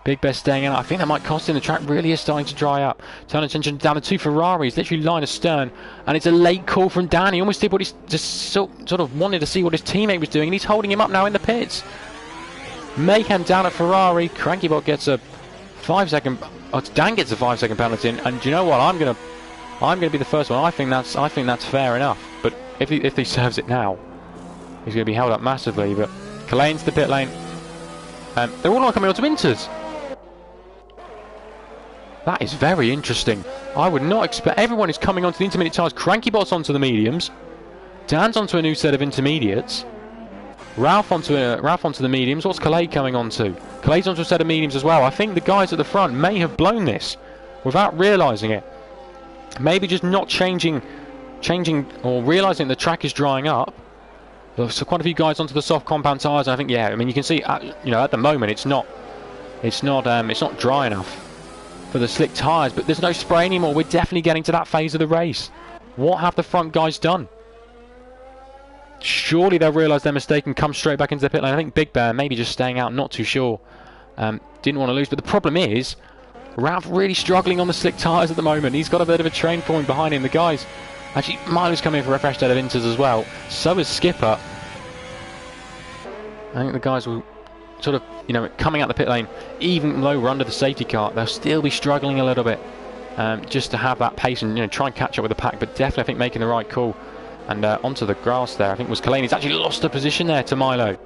Big Bear staying out. I think that might cost him. The track really is starting to dry up. Turn attention down to two Ferraris, literally line astern, and it's a late call from Dan. He almost did what he's just sort of wanted to see what his teammate was doing, and he's holding him up now in the pits. Mayhem down at Ferrari. Crankybot gets a 5 second. Oh, Dan gets a 5 second penalty, and do you know what? I'm gonna be the first one. I think that's fair enough. But if he serves it now, he's going to be held up massively. But Calais into the pit lane. They're all coming onto Inters. That is very interesting. I would not expect. Everyone is coming onto the intermediate tyres. Crankybot's onto the mediums. Dan's onto a new set of intermediates. Ralph onto the mediums. What's Calais coming onto? Calais onto a set of mediums as well. I think the guys at the front may have blown this without realising it. Maybe just not changing or realising the track is drying up. So quite a few guys onto the soft compound tyres. I think, yeah, I mean, you can see, at the moment it's not dry enough for the slick tyres, but there's no spray anymore. We're definitely getting to that phase of the race. What have the front guys done? Surely they'll realise their mistake and come straight back into the pit lane. I think Big Bear maybe just staying out, not too sure. Didn't want to lose, but the problem is Ralph really struggling on the slick tyres at the moment. He's got a bit of a train falling behind him. The guys, actually, Milo's coming in for a fresh set of inters as well. So is Skipper. I think the guys will sort of, coming out the pit lane, even though we're under the safety car, they'll still be struggling a little bit just to have that pace and try and catch up with the pack. But definitely, I think, making the right call. And onto the grass there, I think it was Kalani. He's actually lost a position there to Milo.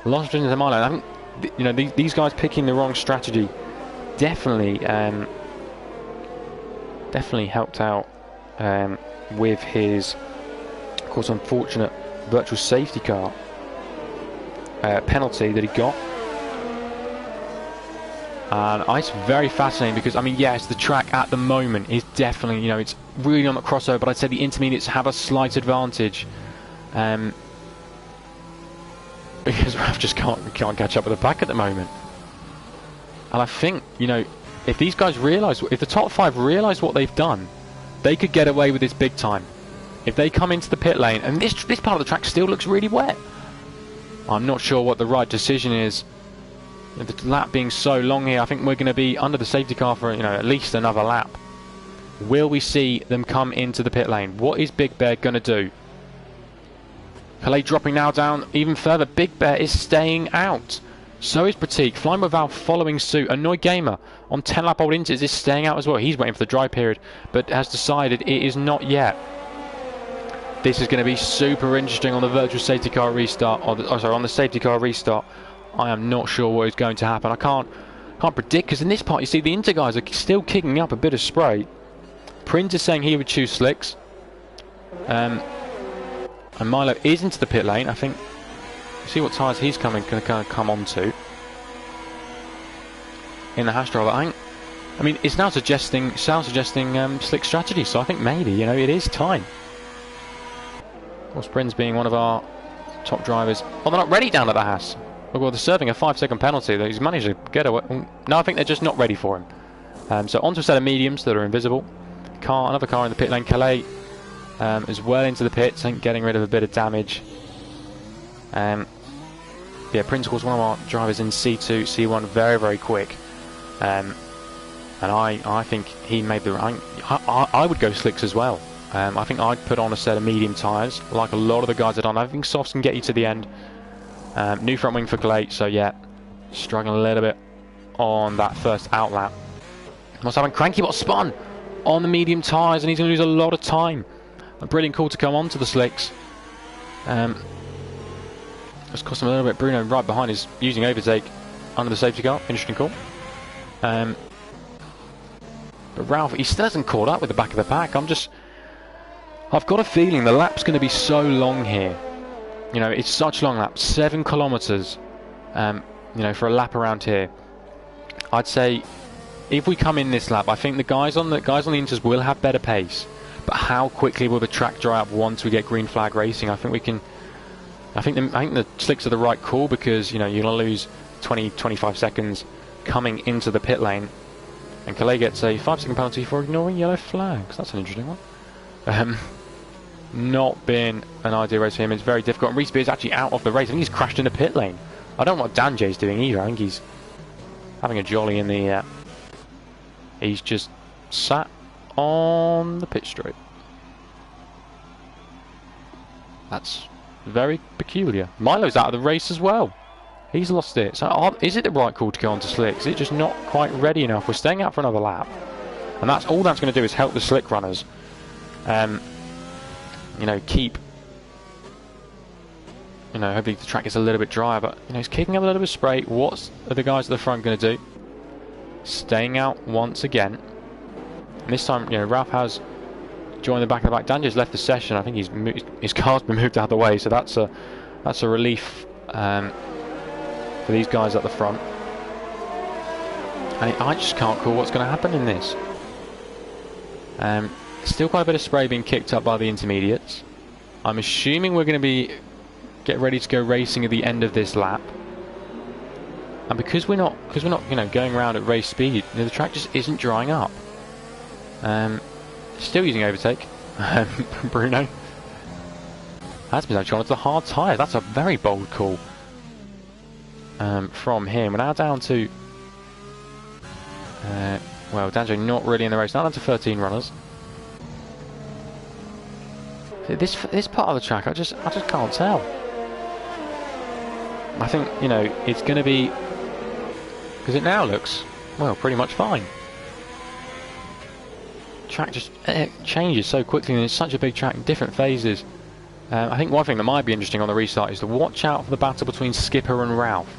Lost a position to Milo. I think, these guys picking the wrong strategy definitely helped out with his, of course, unfortunate virtual safety car penalty that he got. And it's very fascinating because, I mean, yes, the track at the moment is definitely, it's really on the crossover, but I'd say the intermediates have a slight advantage because Ralph just can't catch up with the pack at the moment. And I think, if these guys realise, if the top five realise what they've done, they could get away with this big time. If they come into the pit lane, and this part of the track still looks really wet. I'm not sure what the right decision is. The lap being so long here, I think we're going to be under the safety car for at least another lap. Will we see them come into the pit lane? What is Big Bear going to do? Calais dropping now down even further. Big Bear is staying out. So is Pratik. Flying without following suit. Annoyed Gamer on 10 lap old inters is staying out as well. He's waiting for the dry period, but has decided it is not yet. This is going to be super interesting on the virtual safety car restart. On the safety car restart. I am not sure what is going to happen. I can't predict, because in this part you see the Inter guys are still kicking up a bit of spray. Prince is saying he would choose slicks. And Milo is into the pit lane. I think. See what tyres he's going to come onto in the hash driver. I mean, it's now suggesting slick strategy. So I think maybe it is time. Of course, Prince being one of our top drivers. Oh, they're not ready down at the Haas. Well, they're serving a 5 second penalty that he's managed to get away. No, I think they're just not ready for him. So onto a set of mediums that are invisible. Another car in the pit lane. Calais is well into the pits. I think getting rid of a bit of damage. yeah, Prince was one of our drivers in C2, C1, very, very quick. And I think he made the... I would go slicks as well. I think I'd put on a set of medium tyres, like a lot of the guys have done. I think softs can get you to the end. New front wing for Clay, so yeah, struggling a little bit on that first out lap. What's happened? Cranky Bot spun on the medium tyres, and he's going to lose a lot of time. A brilliant call to come on to the slicks. It's cost him a little bit. Bruno right behind is using overtake under the safety car. Interesting call. But Ralph, he still hasn't caught up with the back of the pack. I've got a feeling the lap's going to be so long here. You know, it's such a long lap, 7 kilometres. You know, for a lap around here. I'd say if we come in this lap, I think the guys on the inters will have better pace. But how quickly will the track dry up once we get green flag racing? I think we can. I think the slicks are the right call, because you know you're going to lose 20-25 seconds coming into the pit lane, and Calais gets a 5-second penalty for ignoring yellow flags. That's an interesting one. Not been an ideal race for him. It's very difficult. And Reese Beers actually out of the race. I think he's crashed in the pit lane. I don't know what Danjay's doing either. I think he's having a jolly in the. He's just sat on the pit straight. That's very peculiar. Milo's out of the race as well. He's lost it. So is it the right call to go on to slicks? Is it just not quite ready enough? We're staying out for another lap, and that's all that's going to do is help the slick runners. You know, keep. You know, hopefully the track is a little bit drier, but you know, he's kicking up a little bit of spray. What are the guys at the front going to do? Staying out once again. And this time, you know, Ralph has joined the back of the back. Danger's left the session. I think his car's been moved out of the way, so that's a relief for these guys at the front. And I just can't call what's going to happen in this. Still quite a bit of spray being kicked up by the intermediates. I'm assuming we're going to get ready to go racing at the end of this lap. And because we're not, you know, going around at race speed, you know, the track just isn't drying up. Still using overtake. Bruno has been actually on the hard tyre. That's a very bold call from him. We're now down to well, Danjo not really in the race. Now down to 13 runners. This part of the track, I just can't tell. I think, you know, it's going to be, because it now looks, well, pretty much fine. Track just changes so quickly, and it's such a big track in different phases. I think one thing that might be interesting on the restart is to watch out for the battle between Skipper and Ralph.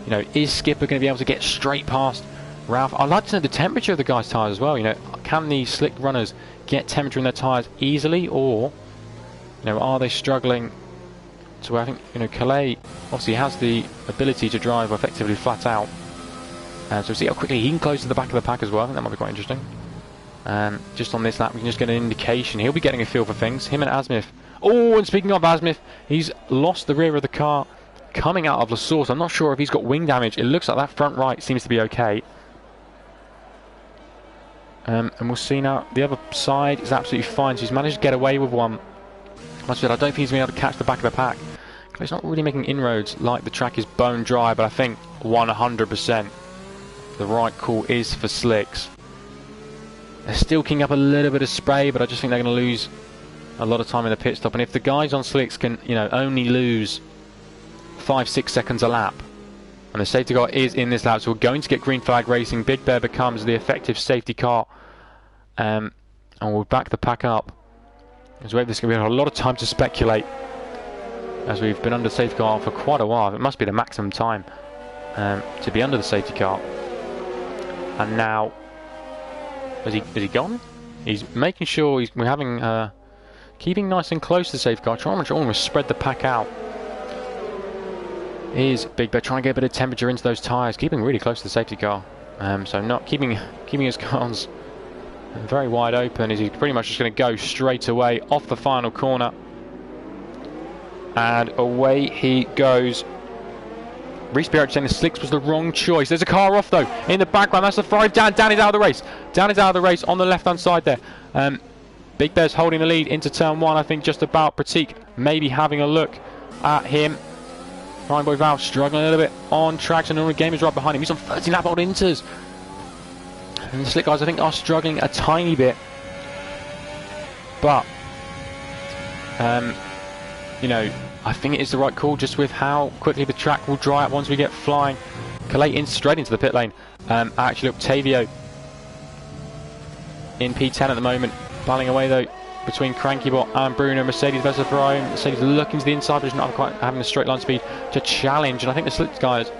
You know, is Skipper going to be able to get straight past Ralph? I'd like to know the temperature of the guys' tyres as well. You know, can the slick runners get temperature in their tyres easily, or you know, are they struggling? So I think, you know, Calais obviously has the ability to drive effectively flat out. So we'll see how quickly he can close to the back of the pack as well. I think that might be quite interesting. Just on this lap, we can just get an indication. He'll be getting a feel for things. Him and Asmith. Oh, and speaking of Asmith, he's lost the rear of the car coming out of La Source. I'm not sure if he's got wing damage. It looks like that front right seems to be okay. And we'll see now. The other side is absolutely fine. So he's managed to get away with one. Like I said, I don't think he's going to be able to catch the back of the pack. He's not really making inroads like the track is bone dry, but I think 100% the right call is for slicks. They're still kicking up a little bit of spray, but I just think they're going to lose a lot of time in the pit stop. And if the guys on slicks can, you know, only lose 5-6 seconds a lap, and the safety car is in this lap, so we're going to get green flag racing. Big Bear becomes the effective safety car, and we'll back the pack up. As well, there's going to be a lot of time to speculate, as we've been under the safety car for quite a while. It must be the maximum time to be under the safety car. And now, is he gone? He's making sure we're having keeping nice and close to the safety car, trying to almost spread the pack out. Is Big Bear trying to get a bit of temperature into those tyres, keeping really close to the safety car. So not keeping his cars very wide open. Is he pretty much just going to go straight away off the final corner, and away he goes. Reese Beard saying the slicks was the wrong choice. There's a car off though in the background. That's the 5. Dan is out of the race. Dan is out of the race on the left hand side there. Big Bear's holding the lead into turn 1. I think just about. Pratik maybe having a look at him. Flying Boy Val struggling a little bit on tracks, and the game is right behind him. He's on 13 lap old inters. And the slick guys, I think, are struggling a tiny bit. But, you know, I think it is the right call just with how quickly the track will dry up once we get flying. Calais in straight into the pit lane. Actually, Octavio in P10 at the moment. Battling away, though, between Crankybot and Bruno. Mercedes versus Ferrari. Mercedes looking to the inside, but just not quite having the straight line speed to challenge. And I think the slick guys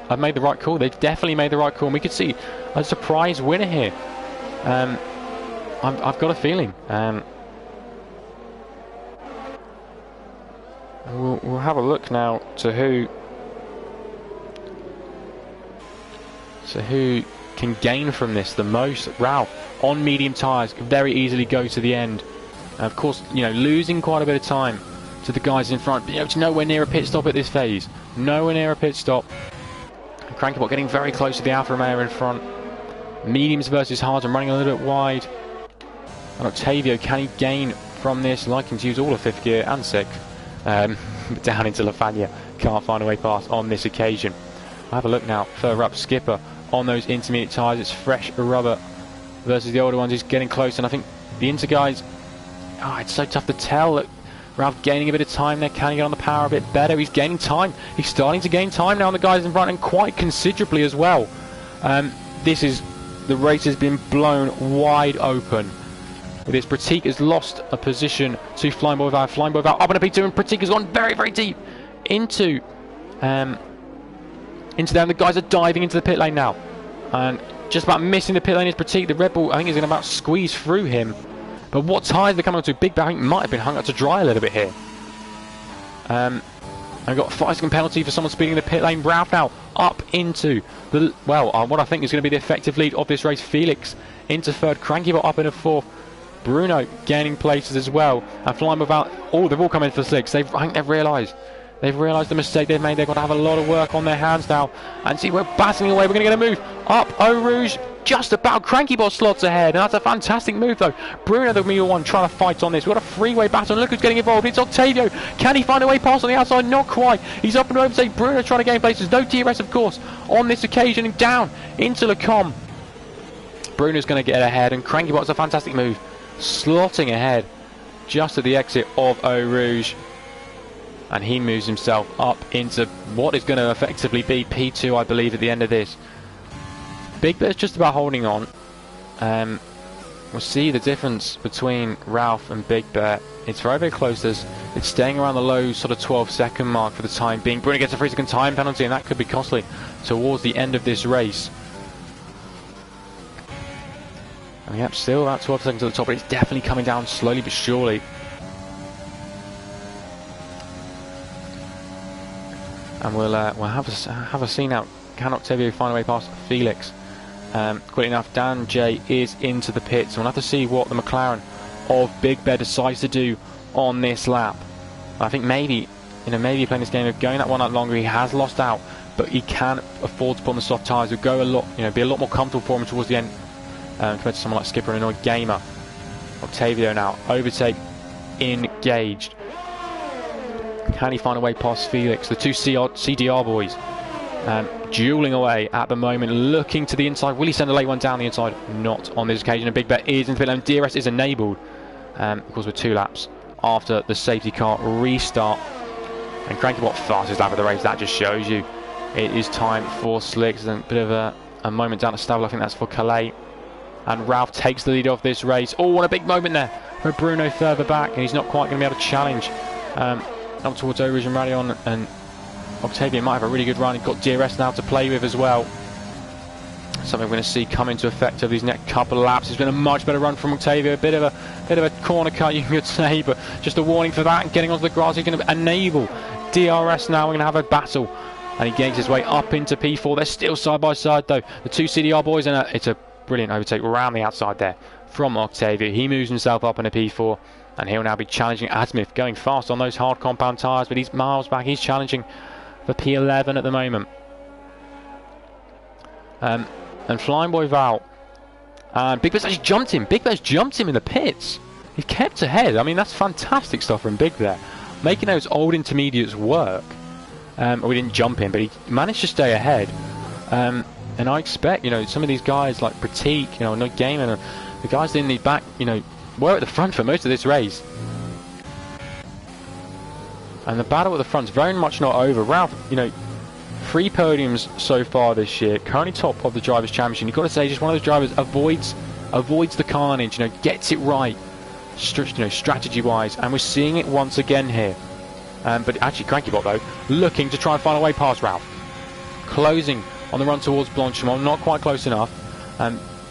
have made the right call. They've definitely made the right call. And we could see a surprise winner here. I've got a feeling. We'll have a look now to who can gain from this the most. Ralph on medium tyres can very easily go to the end. Of course, you know, losing quite a bit of time to the guys in front. You know, it's nowhere near a pit stop at this phase. Nowhere near a pit stop. Crankybot getting very close to the Alfa Romeo in front. Mediums versus hards and running a little bit wide. And Octavio, can he gain from this? Liking to use all of 5th gear and 6th. Down into Lafagna. Can't find a way past on this occasion. I'll have a look now further up. Skipper on those intermediate tyres. It's fresh rubber versus the older ones. He's getting close, and I think the Inter guys, it's so tough to tell. Look, Ralph gaining a bit of time there. Can he get on the power a bit better? He's gaining time. He's starting to gain time now on the guys in front, and quite considerably as well. The race has been blown wide open. With this, Pratik has lost a position to Flying Boy Val. Flying Boy Val up in a P2, and Pratik has gone very, very deep into them. The guys are diving into the pit lane now, and just about missing the pit lane is Pratik. The Red Bull, I think, is going to about squeeze through him. But what tyres they're coming onto? Big Barry might have been hung up to dry a little bit here. And got a 5-second penalty for someone speeding in the pit lane. Ralph now up into the what I think is going to be the effective lead of this race. Felix into 3rd. Crankybot up in a 4th. Bruno gaining places as well, and Flying without. They've all come in for 6th. I think they've realised the mistake they've made. They've got to have a lot of work on their hands now. And see, we're battling away. We're going to get a move up. Eau Rouge just about. Crankybot slots ahead, and that's a fantastic move though. Bruno, the Formula 1, trying to fight on this. We've got a freeway battle, and look who's getting involved. It's Octavio. Can he find a way past on the outside? Not quite. He's up and overtake. Bruno trying to gain places. No DRS, of course, on this occasion, and down into Lecom. Bruno's going to get ahead, and Crankybot's a fantastic move. Slotting ahead just at the exit of Eau Rouge, and he moves himself up into what is going to effectively be P2, I believe, at the end of this. Big Bear's just about holding on. We'll see the difference between Ralph and Big Bear. It's very, very close. It's staying around the low sort of 12-second mark for the time being. Bruno gets a 3-second time penalty, and that could be costly towards the end of this race. And yep, still about 12 seconds at the top, but it's definitely coming down slowly but surely. And we'll have a see now. Can Octavio find a way past Felix? Quickly enough, Dan J is into the pits. We'll have to see what the McLaren of Big Bear decides to do on this lap. I think maybe playing this game of going that one out longer. He has lost out, but he can afford to put on the soft tyres. It'll go a lot, be a lot more comfortable for him towards the end. Compared to someone like Skipper and Annoyed Gamer. Octavio now, overtake engaged. Can he find a way past Felix? The two CDR boys dueling away at the moment, looking to the inside. Will he send a late one down the inside? Not on this occasion. A Big Bet is in the pit lane. DRS is enabled. Of course, with 2 laps after the safety car restart. And Crankybot fastest lap of the race. That just shows you it is time for slicks. A bit of a moment down at stable. I think that's for Calais. And Ralph takes the lead of this race. What a big moment there for Bruno further back, and he's not quite going to be able to challenge up towards Eau Rouge and Radion, and Octavio might have a really good run. He's got DRS now to play with as well. Something we're going to see come into effect over these next couple of laps. It's been a much better run from Octavio. A bit of a corner cut, you could say, but just a warning for that. And getting onto the grass, he's going to enable DRS now. We're going to have a battle, and he gains his way up into P4. They're still side by side though. The two CDR boys, and it's a brilliant overtake around the outside there from Octavio. He moves himself up in a P4, and he'll now be challenging Asmith, going fast on those hard compound tyres, but he's miles back. He's challenging for P11 at the moment. And Flying Boy Val, and Big Bear's actually jumped him. Big Bear's jumped him in the pits. He kept ahead. I mean, that's fantastic stuff from Big Bear, making those old intermediates work. We didn't jump in, but he managed to stay ahead. And I expect, you know, some of these guys like Pratik, you know, No Game, and the guys in the back, you know, were at the front for most of this race. And the battle at the front's very much not over. Ralph, you know, 3 podiums so far this year, currently top of the Drivers' Championship. You've got to say, just one of those drivers avoids the carnage, you know, gets it right, strategy-wise, and we're seeing it once again here. But actually, Crankybot, though, looking to try and find a way past Ralph. Closing on the run towards Blanchimont, not quite close enough.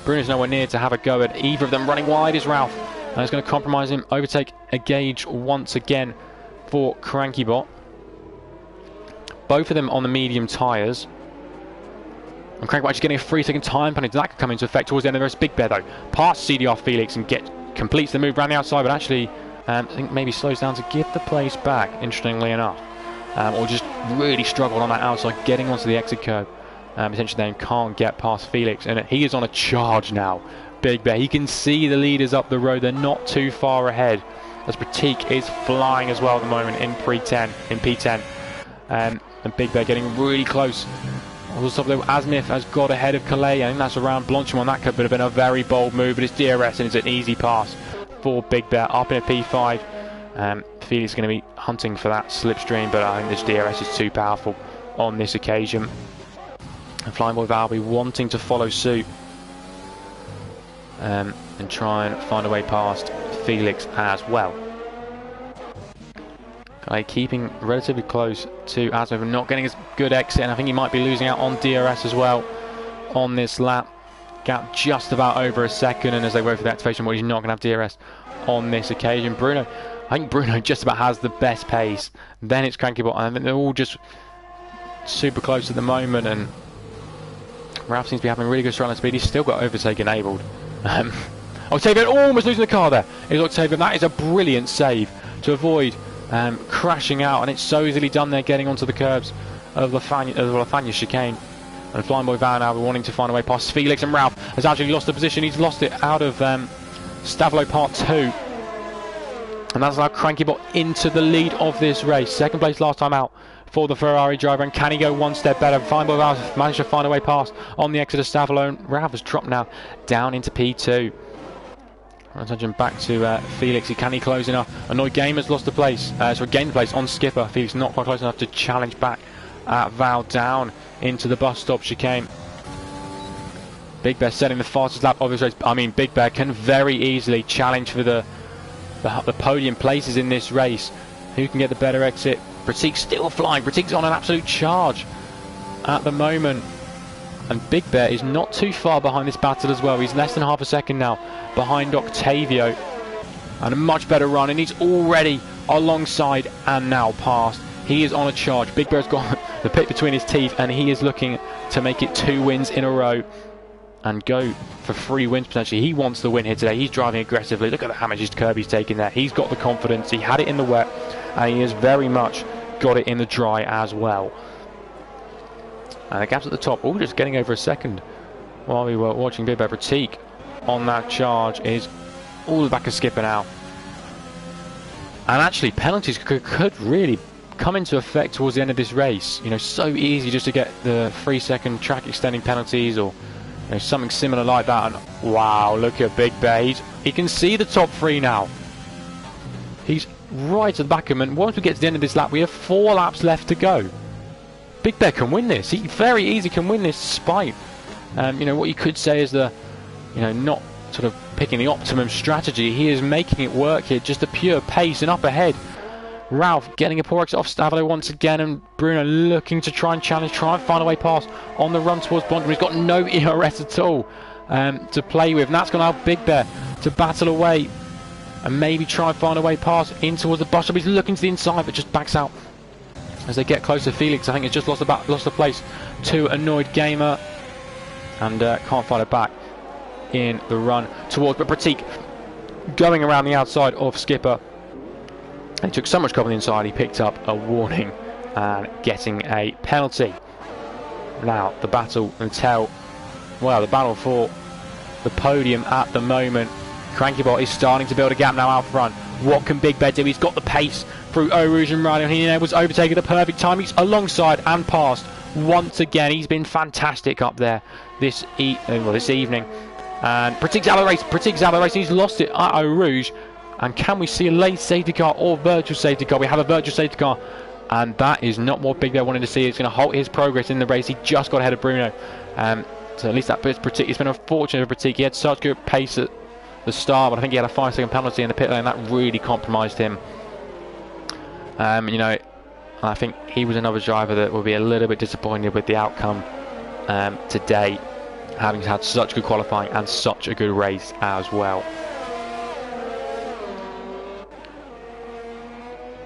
Bruno's nowhere near to have a go at either of them. Running wide is Ralph, and it's going to compromise him. Overtake a gauge once again for Crankybot. Both of them on the medium tyres. And Crankybot actually getting a 3-second time penalty. That could come into effect towards the end of the race. Big Bear, though, past CDR Felix and completes the move around the outside, but actually I think maybe slows down to give the place back, interestingly enough. Or just really struggled on that outside, getting onto the exit curb. Essentially then can't get past Felix, and he is on a charge now. Big Bear, he can see the leaders up the road. They're not too far ahead, as Pratik is flying as well at the moment in P10. And Big Bear getting really close. Also, Asmith has got ahead of Calais. I think that's around Blanchimont. That could have been a very bold move, but it's DRS and it's an easy pass for Big Bear up in a P5. Felix is going to be hunting for that slipstream, but I think this DRS is too powerful on this occasion. And Flying Boy Val will be wanting to follow suit and try and find a way past Felix as well. Keeping relatively close to Asmith and not getting as good exit, and I think he might be losing out on DRS as well on this lap. Gap just about over a second, and as they wait for the activation, he's not going to have DRS on this occasion. I think Bruno just about has the best pace. Then it's Crankybot. I think they're all just super close at the moment, and Ralph seems to be having really good stride on speed. He's still got overtake enabled. Octavian almost losing the car there. Is Octavian. That is a brilliant save to avoid crashing out, and it's so easily done there, getting onto the curbs of Lafagna chicane. And Flying Boy Van now wanting to find a way past Felix, and Ralph has actually lost the position. He's lost it out of Stavelo Part 2. And that's allowed Crankybot into the lead of this race. Second place last time out for the Ferrari driver, and can he go one step better? Flying Boy Van has managed to find a way past on the exit of Stavelo. Ralph has dropped now down into P2. Attention back to Felix. Can he close enough? Annoyed Game has lost the place. So gained the place on Skipper. Felix not quite close enough to challenge back Val down into the bus stop chicane. Big Bear setting the fastest lap of this race. I mean, Big Bear can very easily challenge for the podium places in this race. Who can get the better exit? Pratik still flying. Pratik's on an absolute charge at the moment. And Big Bear is not too far behind this battle as well. He's less than half a second now behind Octavio. And a much better run. And he's already alongside and now past. He is on a charge. Big Bear's got the pit between his teeth, and he is looking to make it 2 wins in a row and go for 3 wins potentially. He wants the win here today. He's driving aggressively. Look at how much his curb he's taking there. He's got the confidence. He had it in the wet, and he has very much got it in the dry as well. And the gap's at the top, all just getting over a second while we were watching Big Bear. Pratik on that charge is all the back of Skipper now. And actually, penalties could really come into effect towards the end of this race. You know, so easy just to get the 3-second track extending penalties, or you know, something similar like that. And wow, look at Big Bear. He can see the top 3 now. He's right at the back of him, and once we get to the end of this lap, we have 4 laps left to go. Big Bear can win this. He very easily can win this, despite you know, what you could say is the, you know, not sort of picking the optimum strategy. He is making it work here, just a pure pace. And up ahead, Ralph getting a poor exit off Stavelo once again, and Bruno looking to try and challenge, try and find a way past on the run towards Bond. He's got no ERS at all to play with, and that's going to allow Big Bear to battle away and maybe try and find a way past in towards the bus stop. He's looking to the inside, but just backs out as they get closer. Felix, I think, has just lost the place to Annoyed Gamer, and can't find it back in the run towards. But Pratik going around the outside of Skipper. He took so much cover on the inside, he picked up a warning and getting a penalty. Now the battle for the podium at the moment. Crankybot is starting to build a gap now out front. What can Big Bear do? He's got the pace through Eau Rouge and Riley, and he enables overtake at the perfect time. He's alongside and past once again. He's been fantastic up there this evening. And Pratik's out of the race. He's lost it at Eau Rouge. And can we see a late safety car or virtual safety car? We have a virtual safety car, and that is not what Big Bear wanted to see. It's going to halt his progress in the race. He just got ahead of Bruno. So at least that bit's Pratik. It's been unfortunate for Pratik. He had such good pace at the start, but I think he had a 5-second penalty in the pit lane, and that really compromised him. You know, I think he was another driver that will be a little bit disappointed with the outcome today, having had such good qualifying and such a good race as well.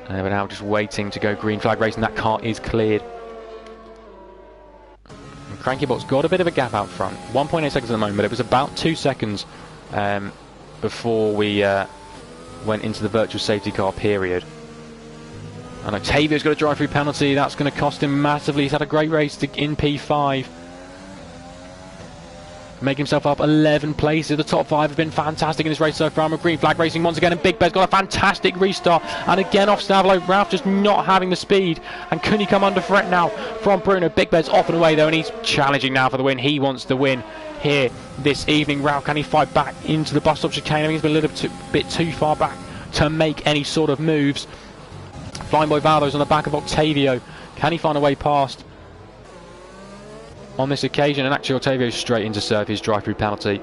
And we're now just waiting to go green flag racing. That car is cleared. And Crankybot's got a bit of a gap out front. 1.8 seconds at the moment. It was about 2 seconds before we went into the virtual safety car period. And Octavio's got a drive-through penalty. That's going to cost him massively. He's had a great race in P5. Making himself up 11 places. The top 5 have been fantastic in this race so far. Green flag racing once again, and Big Bear's got a fantastic restart. And again off Stavlo. Ralph just not having the speed. And can he come under threat now from Bruno? Big Bear's off and away though, and he's challenging now for the win. He wants the win here this evening. Ralph, can he fight back into the bus stop chicane? I think he's been a little bit too far back to make any sort of moves. Flying Boy Valdo's on the back of Octavio. Can he find a way past on this occasion? And actually Octavio's straight in to serve his drive-through penalty.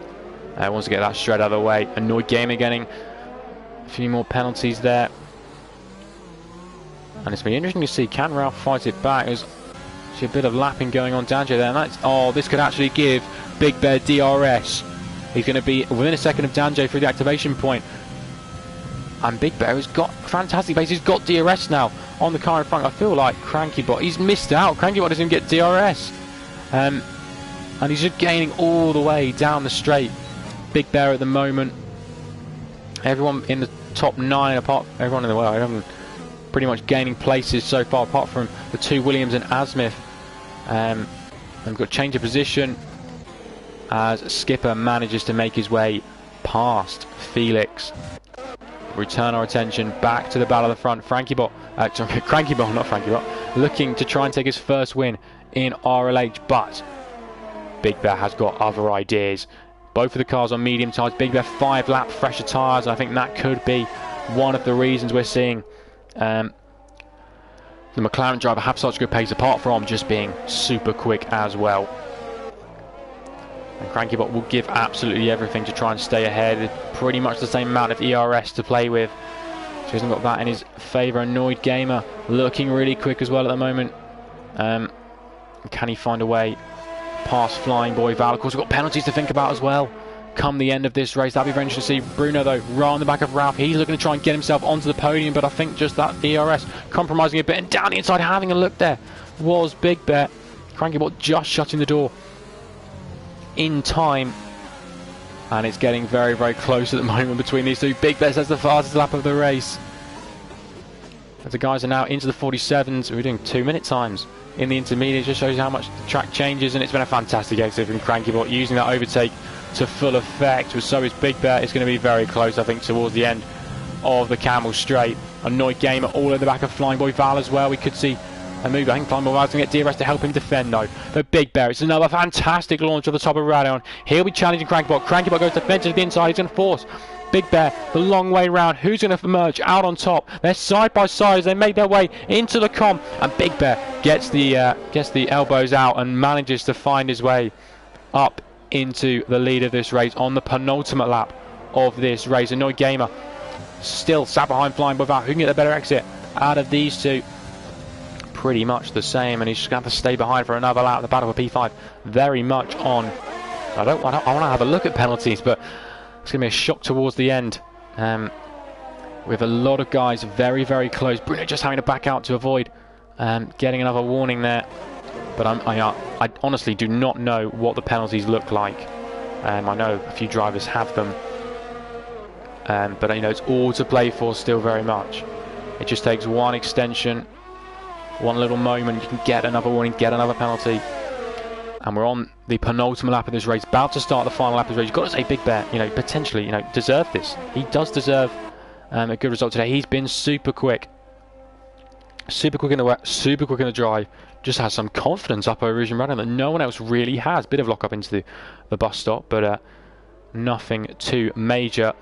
Wants to get that straight out of the way. Annoyed Gamer getting a few more penalties there. And it's been interesting to see, can Ralph fight it back? There's actually a bit of lapping going on Danjo there. And that's, oh, this could actually give Big Bear DRS. He's going to be within a second of Danjo through the activation point. And Big Bear has got fantastic pace. He's got DRS now on the car in front. I feel like Crankybot, he's missed out. Crankybot doesn't get DRS. And he's just gaining all the way down the straight. Big Bear at the moment. Everyone in the top 9, everyone in the world, pretty much gaining places so far, apart from the 2 Williams and Asmith. And we've got change of position as Skipper manages to make his way past Felix. Return our attention back to the battle of the front. Crankybot, not Frankybot, looking to try and take his first win in RLH, but Big Bear has got other ideas. Both of the cars on medium tyres. Big Bear 5-lap fresher tyres. I think that could be one of the reasons we're seeing the McLaren driver have such good pace, apart from just being super quick as well. And Crankybot will give absolutely everything to try and stay ahead. Pretty much the same amount of ERS to play with. So he hasn't got that in his favour. Annoyed Gamer looking really quick as well at the moment. Can he find a way past Flying Boy Val? Of course, we've got penalties to think about as well come the end of this race. That'll be very interesting to see. Bruno though, right on the back of Ralph. He's looking to try and get himself onto the podium, but I think just that ERS compromising a bit. And down the inside, having a look there, was Big Bear. Crankybot just shutting the door in time, and it's getting very, very close at the moment between these two. Big Bear has the fastest lap of the race. As the guys are now into the 47s, we're doing 2-minute times in the intermediate. Just shows how much the track changes, and it's been a fantastic exit from Crankybot, using that overtake to full effect. So is Big Bear. It's going to be very close, I think, towards the end of the Camel Straight. Annoyed Gamer all in the back of Flying Boy Val as well. We could see a move. I think Flying Boy Val's going to get DRS to help him defend though. But Big Bear, it's another fantastic launch of the top of Radion. He'll be challenging Crankybot. Crankybot goes defensive to the inside. He's going to force Big Bear the long way round. Who's going to emerge out on top? They're side by side as they make their way into the comp, and Big Bear gets the elbows out and manages to find his way up into the lead of this race on the penultimate lap of this race. Annoyed Gamer still sat behind Flying Boy Val. Who can get the better exit out of these two? Pretty much the same, and he's just going to have to stay behind for another lap. The battle for P5 very much on. I want to have a look at penalties, but it's going to be a shock towards the end, with a lot of guys very, very close. Bruno just having to back out to avoid getting another warning there. But I honestly do not know what the penalties look like. I know a few drivers have them, but you know, it's all to play for still very much. It just takes one extension, one little moment, you can get another warning, get another penalty. And we're on the penultimate lap of this race, about to start the final lap of this race. You've got to say Big Bear, you know, potentially, you know, deserved this. He does deserve a good result today. He's been super quick. Super quick in the wet, super quick in the dry. Just has some confidence up over Rouge and Radon that no one else really has. Bit of lock up into the bus stop, but nothing too major.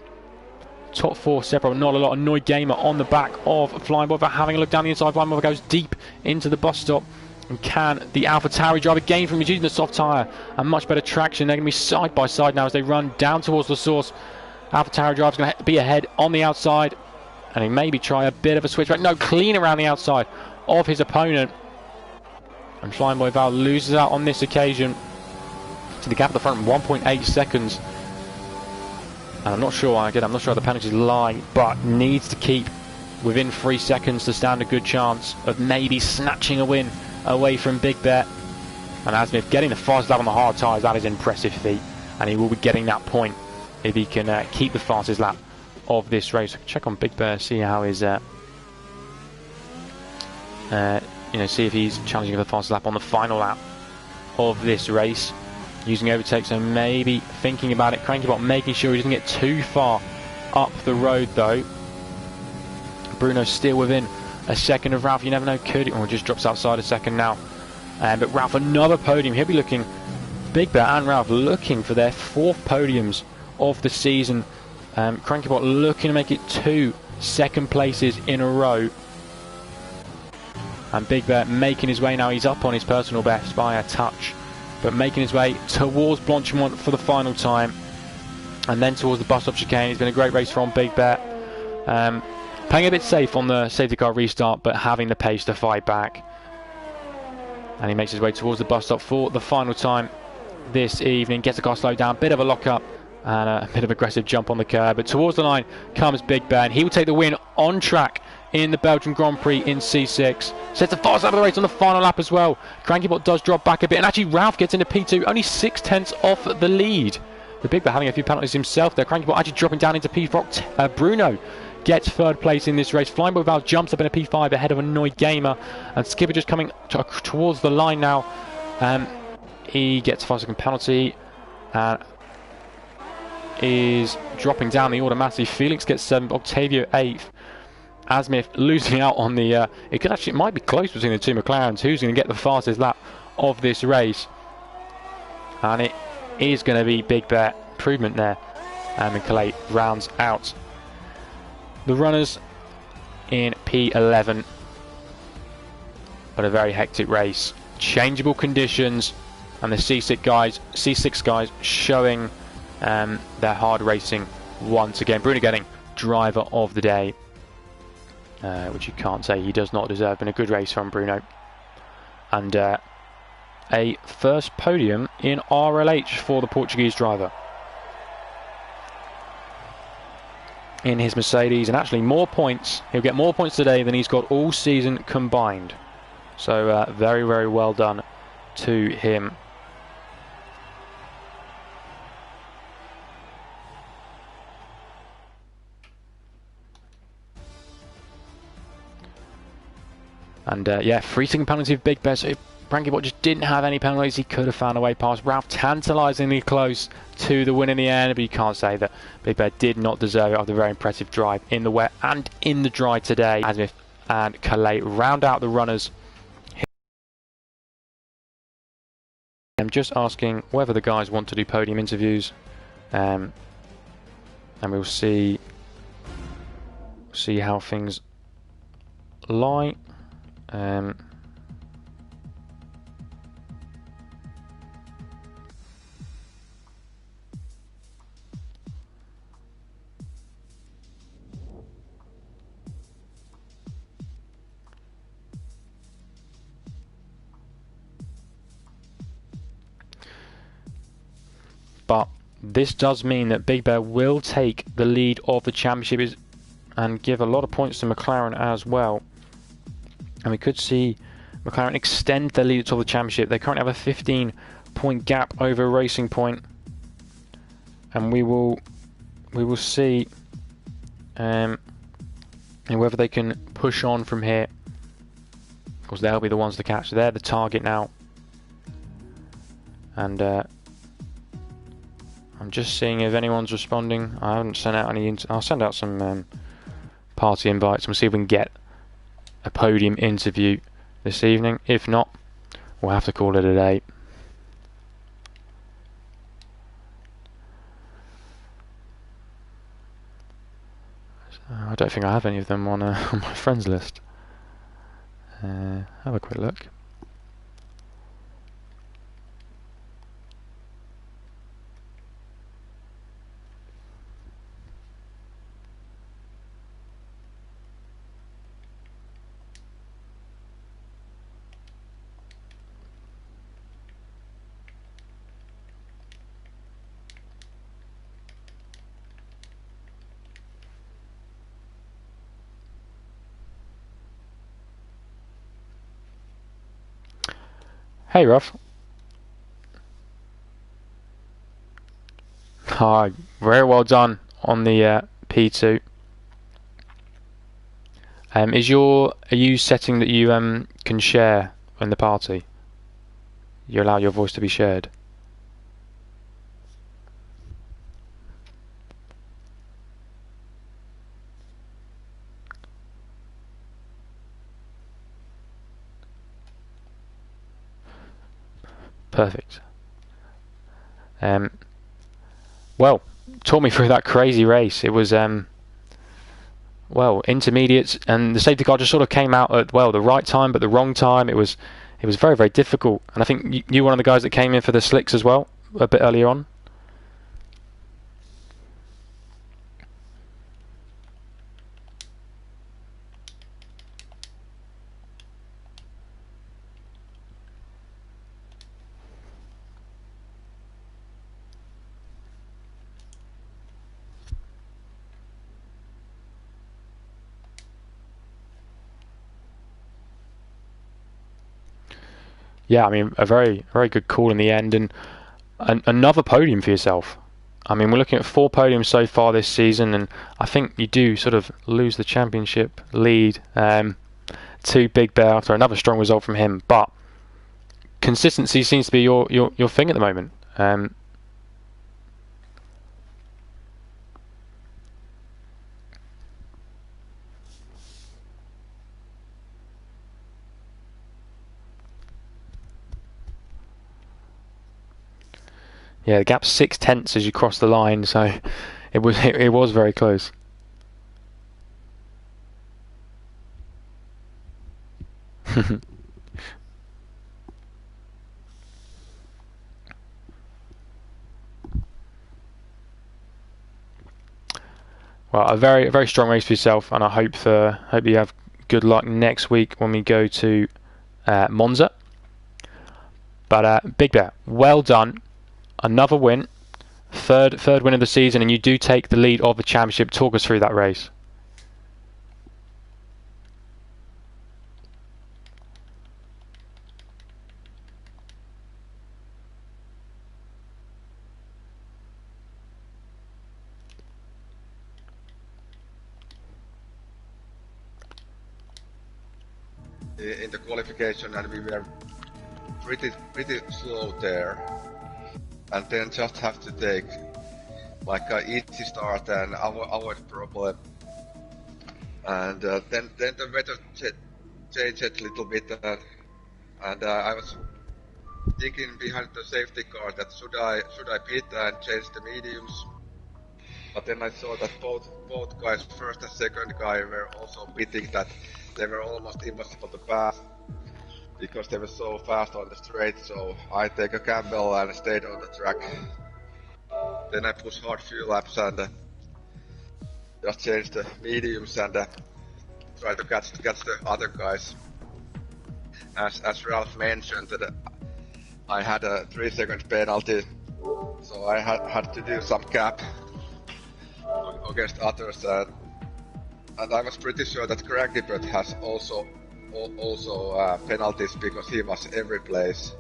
Top 4 separate, not a lot. Annoyed Gamer on the back of Flying Boy, having a look down the inside. Flying Boy goes deep into the bus stop. And can the AlphaTauri driver gain from using the soft tyre and much better traction? They're going to be side by side now as they run down towards the source. AlphaTauri driver's going to be ahead on the outside. And he maybe try a bit of a switchback. No, clean around the outside of his opponent. And Flying Boy Val loses out on this occasion to the gap at the front, 1.8 seconds. And I'm not sure, again, I'm not sure how the penalties lie, but needs to keep within 3 seconds to stand a good chance of maybe snatching a win away from Big Bet. And Asmith getting the fastest lap on the hard tyres, that is an impressive feat. And he will be getting that point if he can keep the fastest lap of this race. Check on Big Bear, see how his see if he's challenging for the fastest lap on the final lap of this race, using overtake. So maybe thinking about it, Crankybot making sure he doesn't get too far up the road though. Bruno still within a second of Ralph. You never know, could or just drops outside a second now. But Ralph, another podium. He'll be looking, Big Bear and Ralph looking for their 4th podiums of the season. Crankybot looking to make it 2 second places in a row. And Big Bear making his way now. He's up on his personal best by a touch, but making his way towards Blanchimont for the final time. And then towards the bus stop chicane. It's been a great race from Big Bear. Playing a bit safe on the safety car restart, but having the pace to fight back. And he makes his way towards the bus stop for the final time this evening. Gets the car slowed down. Bit of a lock up. And a bit of aggressive jump on the curb, but towards the line comes Big Ben. He will take the win on track in the Belgian Grand Prix in C6. Sets the fast lap of the race on the final lap as well. Crankybot does drop back a bit, and actually Ralph gets into P2, only 6/10 off the lead. The Big Ben having a few penalties himself there. Crankybot actually dropping down into P4. Bruno gets 3rd place in this race. Flying Boy Val jumps up in a P5 ahead of Annoyed Gamer, and Skipper just coming towards the line now. He gets a 5-second penalty. Is dropping down the order massively. Felix gets 7th, Octavio 8th. Asmith losing out on the it might be close between the 2 McLarens. Who's going to get the fastest lap of this race? And it is going to be Big Bear. Improvement there. And Calais rounds out the runners in P11. But a very hectic race. Changeable conditions, and the C6 guys showing their hard racing once again. Bruno getting driver of the day, which you can't say he does not deserve. Been a good race from Bruno, and a 1st podium in RLH for the Portuguese driver in his Mercedes, and actually more points. He'll get more points today than he's got all season combined. So very, very well done to him. And yeah, 3-second penalty of Big Bear. So if Crankybot just didn't have any penalties, he could have found a way past Ralph. Tantalisingly close to the win in the end, but you can't say that Big Bear did not deserve it after a very impressive drive in the wet and in the dry today. Asmith and Calais round out the runners. I'm just asking whether the guys want to do podium interviews, and we'll see how things lie. But this does mean that Big Bear will take the lead of the championship and give a lot of points to McLaren as well. And we could see McLaren extend their lead to the championship. They currently have a 15-point gap over Racing Point, and we will see whether they can push on from here. Of course, they'll be the ones to catch. They're the target now, and I'm just seeing if anyone's responding. I haven't sent out any. I'll send out some party invites. We'll see if we can get a podium interview this evening. If not, we'll have to call it a day. I don't think I have any of them on my friends list. Have a quick look. Hey, Ruff. Hi, very well done on the P2. Are you setting that you can share in the party? You allow your voice to be shared. Perfect. Well, talk me through that crazy race. It was well, intermediates, and the safety car just sort of came out at the right time but the wrong time. It was very, very difficult, and I think you were one of the guys that came in for the slicks as well a bit earlier on. Yeah, I mean, a very, very good call in the end, and another podium for yourself. I mean, we're looking at 4 podiums so far this season, and I think you do sort of lose the championship lead to Big Bear after another strong result from him. But consistency seems to be your thing at the moment. Yeah, the gap's 0.6 as you cross the line, so it was very close. Well, a very strong race for yourself, and I hope you have good luck next week when we go to Monza. But Big Bear, well done, another win, third win of the season, and you do take the lead of the championship. Talk us through that race. In the qualification, and we were pretty slow there, and then just have to take like a easy start and avoid problem, and then the weather changed a little bit, and I was thinking behind the safety car that should I pit and change the mediums, but then I saw that both guys, first and second guy, were also pitting, that they were almost impossible to pass because they were so fast on the straight. So I take a gamble and stayed on the track. Then I pushed hard few laps and just changed the mediums and try to catch the other guys. As Ralph mentioned, that I had a 3-second penalty, so I had to do some gap against others, and I was pretty sure that Greg Gibbert has also penalties because he was every place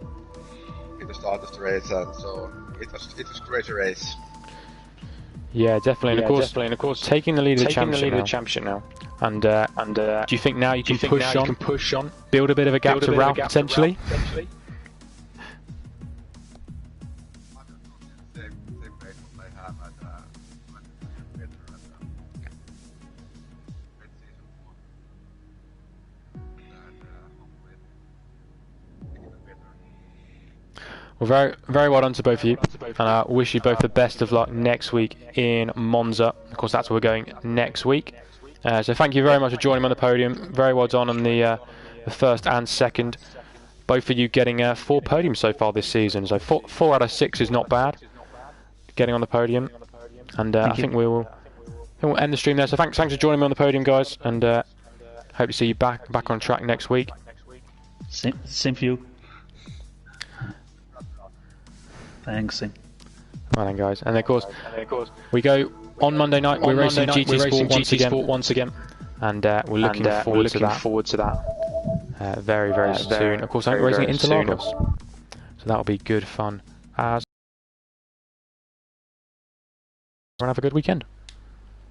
in the start of the race, and so it was a great race. Yeah, definitely. And of course, taking the lead of the championship now. And do you think now you can push on, build a bit of a gap to Ralph potentially? Well, very well done to both of you, and I wish you both the best of luck next week in Monza. Of course, that's where we're going next week. So thank you very much for joining me on the podium. Very well done on the first and second. Both of you getting 4 podiums so far this season. So 4 out of 6 is not bad. Getting on the podium, and I think we'll end the stream there. So thanks for joining me on the podium, guys, and hope to see you back on track next week. Same for you. Thanks. Well then, guys, and of course we go on Monday night. We're racing GT Sport once again, and we're looking forward to that. Very soon. Of course, I'm racing at Interlagos, so that'll be good fun. As have a good weekend.